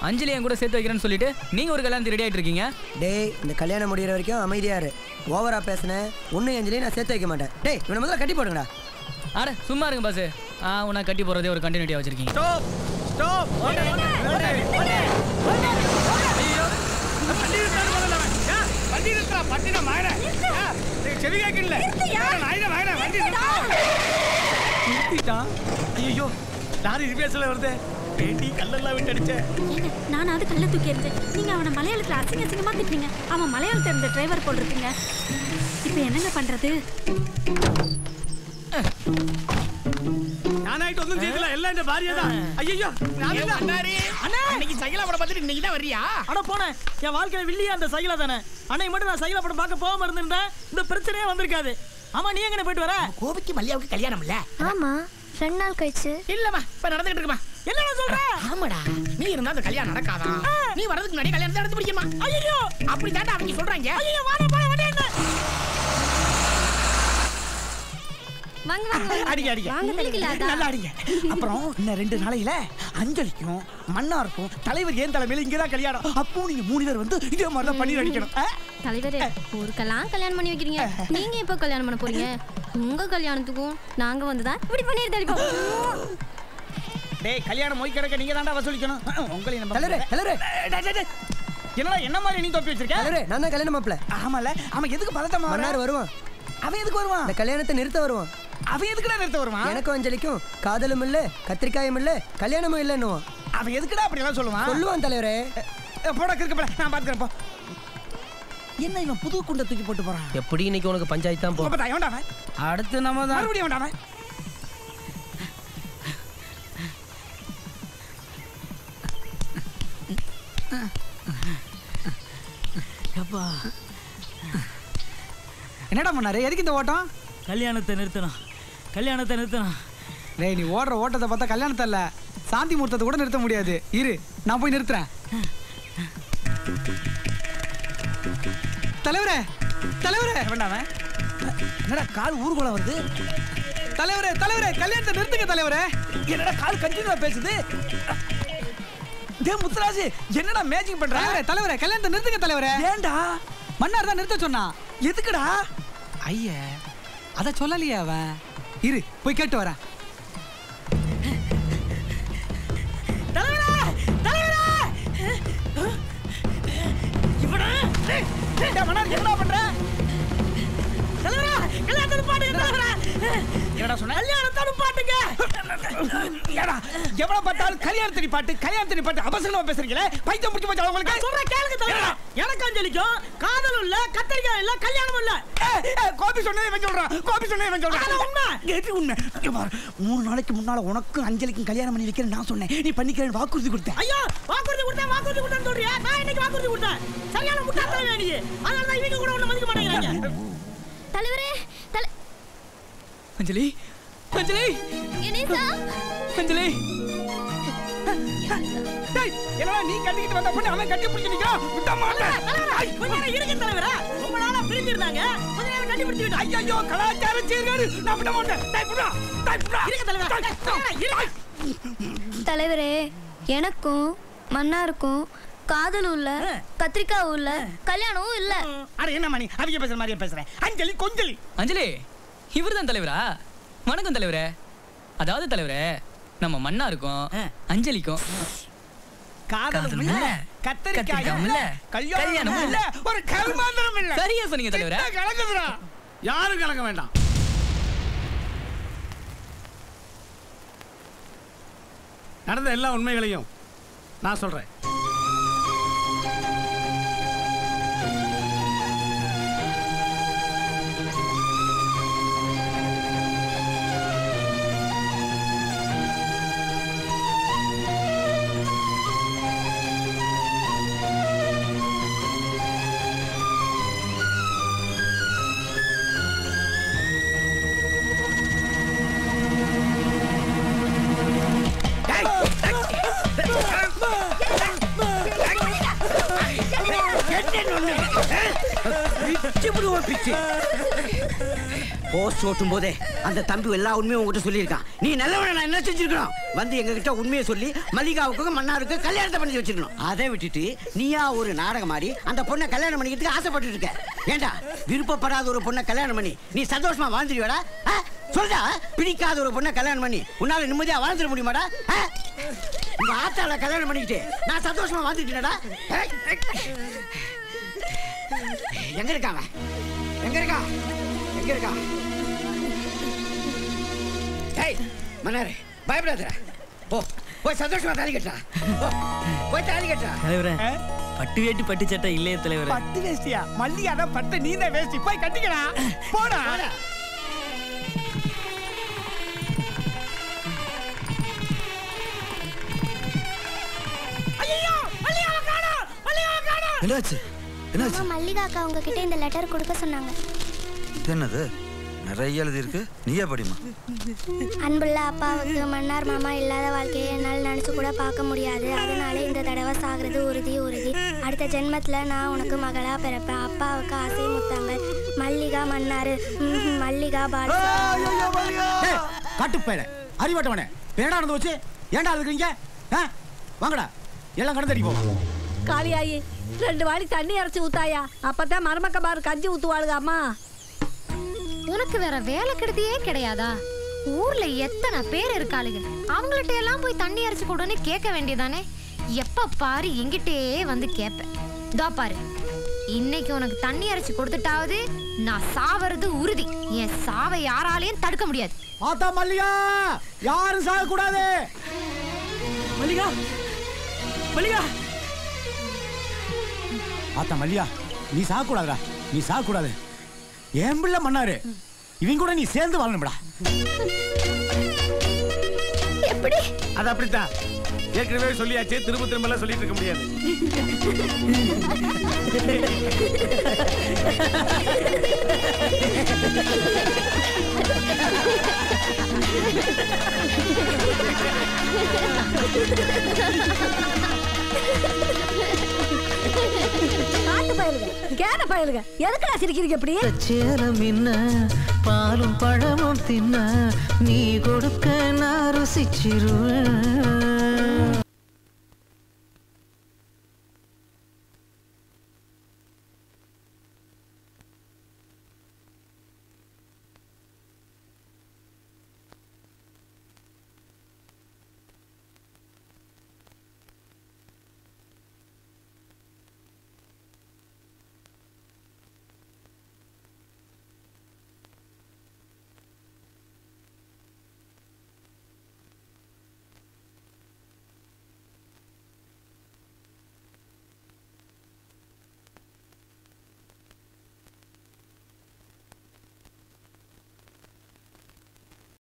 அஞ்சலி என் கூட சேர்த்து வைக்கிறேன்னு சொல்லிட்டு நீங்க ஒரு கல்யாணத்துக்கு ரெடி ஆயிட்டு இருக்கீங்க. டேய் இந்த கல்யாணம் முடிகிற வரைக்கும் அமைதியா இரு. ஓவரா பேசுனேன் உன்னை அஞ்சலி நான் சேர்த்து வைக்க மாட்டேன். டேய் இவனை முதல்ல கட்டி போடுங்கடா. அட சும்மா இருங்க பாஸ். உன்னை கட்டி போறதே ஒரு கண்டினியூட்டியா வச்சிருக்கீங்க. Stop stop. வண்டி நிறுத்துறா. பட்டின மாயற. செவி கேட்கல. நாயிட மாயற வண்டி நிறுத்திட்டான். ஐயோ லாரி ரிவர்ஸ்ல வருதே. பேட்டி கல்லெல்லாம் விட்டு அடிச்சே. நான் அது கல்ல தூக்கி எறிஞ்சேன். நீங்க அவனை மலையாளத்துல அசிங்கமா திட்டுறீங்க. அவன் மலையாளம் தெரிஞ்ச டிரைவர் போல் இருக்கீங்க. இப்போ என்னங்க பண்றது? நானாயிட்டு ஒன்றும் செய்யல. எல்லாம் இந்த பாரியா தான். ஐயோ அண்ணாரி அன்னைக்கு சைக்கிளா படம் பார்த்துட்டு இன்னைக்கு தான் வர்றியா? அட போனேன். என் வாழ்க்கையில வில்லியா அந்த சைக்கிளா தானே. அன்னைக்கு மட்டும் நான் சைக்கிளா படம் பார்க்க போகாம இருந்திருந்தேன் இந்த பிரச்சனையே வந்திருக்காது. ஆமா நீ எங்க போயிட்டு வர? கோபிக்கு மல்லியாவுக்கு கல்யாணம் இல்ல? ஆமா 2 நாள் கழிச்சு. இல்லம்மா இப்ப நடந்துகிட்டு இருக்குமா. என்ன சொல்ற? ஆமாடா, நீ இருந்தா அந்த கல்யாணம் நடக்காதா? நீ வரதுக்கு முன்னாடி கல்யாணத்தை நடந்து முடியுமா? ஐயோ அப்படி தாண்டா அவங்க சொல்றாங்க. ஐயோ வாடா போடா வண்டி என்ன? வாங்க வாங்க அடிங்க நல்லா அடிங்க. அப்புறம் இன்னும் 2 நாளையில அஞ்சலிக்கும் மன்னாருக்கும் தலைவர் ஏன் தலைமையில இங்கதான் கல்யாணம். அப்போ நீங்க 3 பேர் வந்து இதே மாதிரி தான் பண்ணி அடிக்கணும். தலைவரே ஊருக்கெல்லாம் கல்யாணம் பண்ணி வைக்கிறீங்க. நீங்க எப்போ கல்யாணம் பண்ண போறீங்க? உங்க கல்யாணத்துக்கும் நாங்க வந்துதான் இப்படி பண்ணிட்டு அடிப்போம். டேய் கல்யாணம் மொய் கிடக்க நீங்க தாண்டா வசூலிக்கணும். உங்களையும் நம்ம தலைவரே என்னடா என்ன மாதிரி நீ தொப்பி வச்சிருக்க? தலைவரே நான் தான் கல்யாணம் மாப்ள. ஆமால அவன் எதுக்கு பதட்டமா? மன்னார் வருவான். அவன் எதுக்கு வருவான்? இந்த கல்யாணத்தை நிறுத்த வருவான். அவன் எதுக்குடா நிறுத்த வருவான்? எனக்கும் அஞ்சலிக்கும் காதலும் இல்ல கத்திரிக்காயும் இல்ல கல்யாணமும் இல்லன்னுவான். அவன் எதுக்குடா அப்படி எல்லாம் சொல்லுவான் தலைவரே. போடா கிறுக்கு போடா, நான் பாத்துக்கறேன் போ. என்ன இவன் புது குண்ட தூக்கி போட்டு போறான்? எப்படி இன்னைக்கு உனக்கு பஞ்சாயத்து தான் போ. அப்ப தான் வேண்டாம். அடுத்து நம்ம தான் மறுபடியும் வேண்டாம். அப்பா என்னடா பண்ணாரு? எதுக்கு இந்த ஓட்டம்? கல்யாணத்தை நிறுத்தணும். டேய் நீ ஓடுற ஓட்டத்தை பார்த்தா கல்யாணத்தை இல்ல சாந்தி முகூர்த்தத்தை கூட நிறுத்த முடியாது. இரு நான் போய் நிறுத்துறேன். தலைவரே தலைவரே வேண்டாம். என்னடா கால் ஊர்வலம் வருது? தலைவரே தலைவரே கல்யாணத்தை நிறுத்துங்க தலைவரே. என்னடா கால் கண்டினியூவா பேசுது? டே முத்துராஜ் என்னடா மேஜிக் பண்ற? தலைவரே கல்யாணத்தை நிறுத்துங்க தலைவரே. ஏன்டா? மன்னார் தான் நிறுத்த சொன்னா. எதுக்குடா? ஐயா அத சொல்லலையே அவன். இரு போய் கேட்டு வரேன். தலைவரே தலைவரே இவனா டேய் மன்னார் என்னடா பண்ற? தலைவரே கல்யாணத்தை பாட்டுங்க தலைவரே. என்னடா சொன்ன? கல்யாணத்தை பாட்டுங்க. ஏடா எவ்வளவு பார்த்தாலும் கல்யாணத்தை பாட்டு அவசரமா பேசுறீங்களே. பைத்தியம் முடிச்சு போச்சு உங்களுக்கு. சொல்ற கேளுங்க தலைவரே. எனக்கு அஞ்சலிக்கும் காதலும் இல்ல கத்தரிக்காய் இல்ல கல்யாணமும் இல்ல. கோபி சொன்னதே இவன் சொல்றான். அது உண்மை. எது உண்மை? 3 நாளைக்கு முன்னால உனக்கும் அஞ்சலிக்கும் கல்யாணம் பண்ணி வைக்கிறேன் நான் சொன்னேன். நீ பண்ணிக்கிறேன்னு வாக்குறுதி கொடுத்தேன். ஐயோ வாக்குறுதி கொடுத்தேன்னு சொல்றியா? நான் இன்னைக்கு வாக்குறுதி கொடுத்தேன். சரியான முட்டாள்தனமே நீ. அதனால தான் இவங்க கூட ஒண்ணு மதிக்க மாட்டேங்கிறாங்க. தலைவரே அஞ்சலி அஞ்சலி கணேசா அஞ்சலி டேய் என்னடா நீ கட்டிக்கிட்டு வந்த பொண்ணு அவன் கட்டி பிடிச்சு நிக்கறான். விட மாட்டேன். கொஞ்ச நேரம் இருங்க தலைவரே. ரொம்ப நாளா பிரிஞ்சு இருந்தாங்க. கொஞ்ச நேரம் கட்டி பிடிச்சு விடு. ஐயோ கலாச்சார சீர்கேடு. நான் விட மாட்டேன். டேய் புடா இருங்க தலைவரே. தலைவரே எனக்கும் மன்னாருக்கும் காதலும் இல்ல கத்திரிக்காவும் இல்ல கல்யாணமும் இல்ல. அட என்ன மணி அவங்க பேசுற மாதிரியே பேசுறேன். அஞ்சலி கொஞ்சலி அஞ்சலி இவர்தான் தலைவரா? வணக்கம் தலைவரே. அதாவது தலைவரே நம்ம மன்னாருக்கும் அஞ்சலிக்கும் காதலும் இல்ல கத்திரிக்காயும் இல்ல கல்யாணமும் இல்ல ஒரு கல்மாந்திரம் இல்ல. சரியா சொன்னீங்க தலைவரே. கலக்குதுடா. யாரும் கலக்க வேண்டாம். நடந்த எல்லா உண்மைகளையும் நான் சொல்றேன். போஸ்ட் ஓட்டும் போதே அந்த தம்பி எல்லா உண்மையும் உங்ககிட்ட சொல்லியிருக்கான். நீ நல்லவன நான் என்ன செஞ்சிருக்கணும்? வந்து எங்க கிட்ட உண்மையை சொல்லி மல்லிகாவுக்கும் மன்னாருக்கு கல்யாணத்தை பண்ணி வச்சிருக்கணும். அதை விட்டுட்டு நீயா ஒரு நாடகம் ஆடி அந்த பொண்ணை கல்யாணம் பண்ணிக்கிறதுக்கு ஆசைப்பட்டு இருக்க. ஏண்டா விருப்பப்படாத ஒரு பொண்ணை கல்யாணம் பண்ணி நீ சந்தோஷமா வாழ்ந்துடுவாடா? சொல்றா. பிடிக்காத ஒரு பொண்ணை கல்யாணம் பண்ணி உன்னால நிம்மதியா வாழ்ந்துட முடியுமாடா? உங்க ஆத்தால கல்யாணம் பண்ணிக்கிட்டு நான் சந்தோஷமா வாழ்ந்துட்டேனடா. எங்க இருக்காங்க? எங்க இருக்கா? டேய் மன்னாரே பயப்படாதடா. போய் சந்தோஷமா தாலி கட்டா. போய் தாலி கட்டா. தலைவரே பட்டு வேட்டி பட்டு சட்டை இல்லையே தலைவரே. பட்டு வேஷ்டியா? மல்லிகாத பட்டு நீதான் வேஷ்டி. போய் கட்டிக்கடா. போடா. ஐயோ மல்லிகாவை காணோம். என்னாச்சு? மல்லிகா அக்கா உங்ககிட்ட இந்த லெட்டர் கொடுக்க சொன்னாங்க. என்னது நிறைய எழுதி இருக்கு? நீயே படிமா. அன்புள்ள அப்பாவுக்கு மன்னார் மாமா இல்லாத வாழ்க்கையை என்னால் நினைச்சு கூட பார்க்க முடியாது. அதனால இந்த தடவை சாகிறது உறுதி. அடுத்த ஜென்மத்துல நான் உனக்கு மகளா பிறப்பேன். அப்பாவுக்கு ஆசை முத்தங்கள். மல்லிகா மன்னாரு. மல்லிகா பாலு. காட்டுப்பேட அறிவாட்டவனே பேடா நடந்து வச்சு ஏன்டா அழுகுறீங்க? வாங்கடா எல்லாம் கடந்தடி போ. காளியாயி 2 வாளி தண்ணி அரைச்சி ஊத்தாயா. அப்பதான் மருமக்க பாரு கஞ்சி ஊத்துவாளுங்க. அம்மா உனக்கு வேற வேலை கிடையவே கிடையாதா? ஊர்ல எத்தனை பேர் இருக்காளுங்க. அவங்கள்ட்ட எல்லாம் போய் தண்ணி அரைச்சு கொடுன்னு கேட்க வேண்டியதானே? எப்ப பாரு எங்கிட்டே வந்து கேட்பேன். இதோ பாரு இன்னைக்கு உனக்கு தண்ணி அரைச்சு கொடுத்துட்டாவது நான் சாவறது உறுதி. என் சாவை யாராலையும் தடுக்க முடியாது. ஆத்தா மல்லிகா யாரும் சாக கூடாது. மல்லிகா ஆத்தா மல்லிகா நீ சாக கூடாதுடா. நீ சாக கூடாது. ஏன் பிள்ளை மன்னாரு இவங்க கூட நீ சேர்ந்து வாழணும்டா. எப்படி? அது அப்படித்தான். ஏற்கனவே சொல்லியாச்சு. திரும்ப எல்லாம் சொல்லிட்டு இருக்க முடியாது. காட்டு பயலுங்க கேன பயலுங்க எதுக்குடா சிரிக்கிறீங்க இப்படி? சேலம் என்ன பாலும் பழமும் தின்ன நீ கொடுக்க நான் ருசிச்சிருவேன்.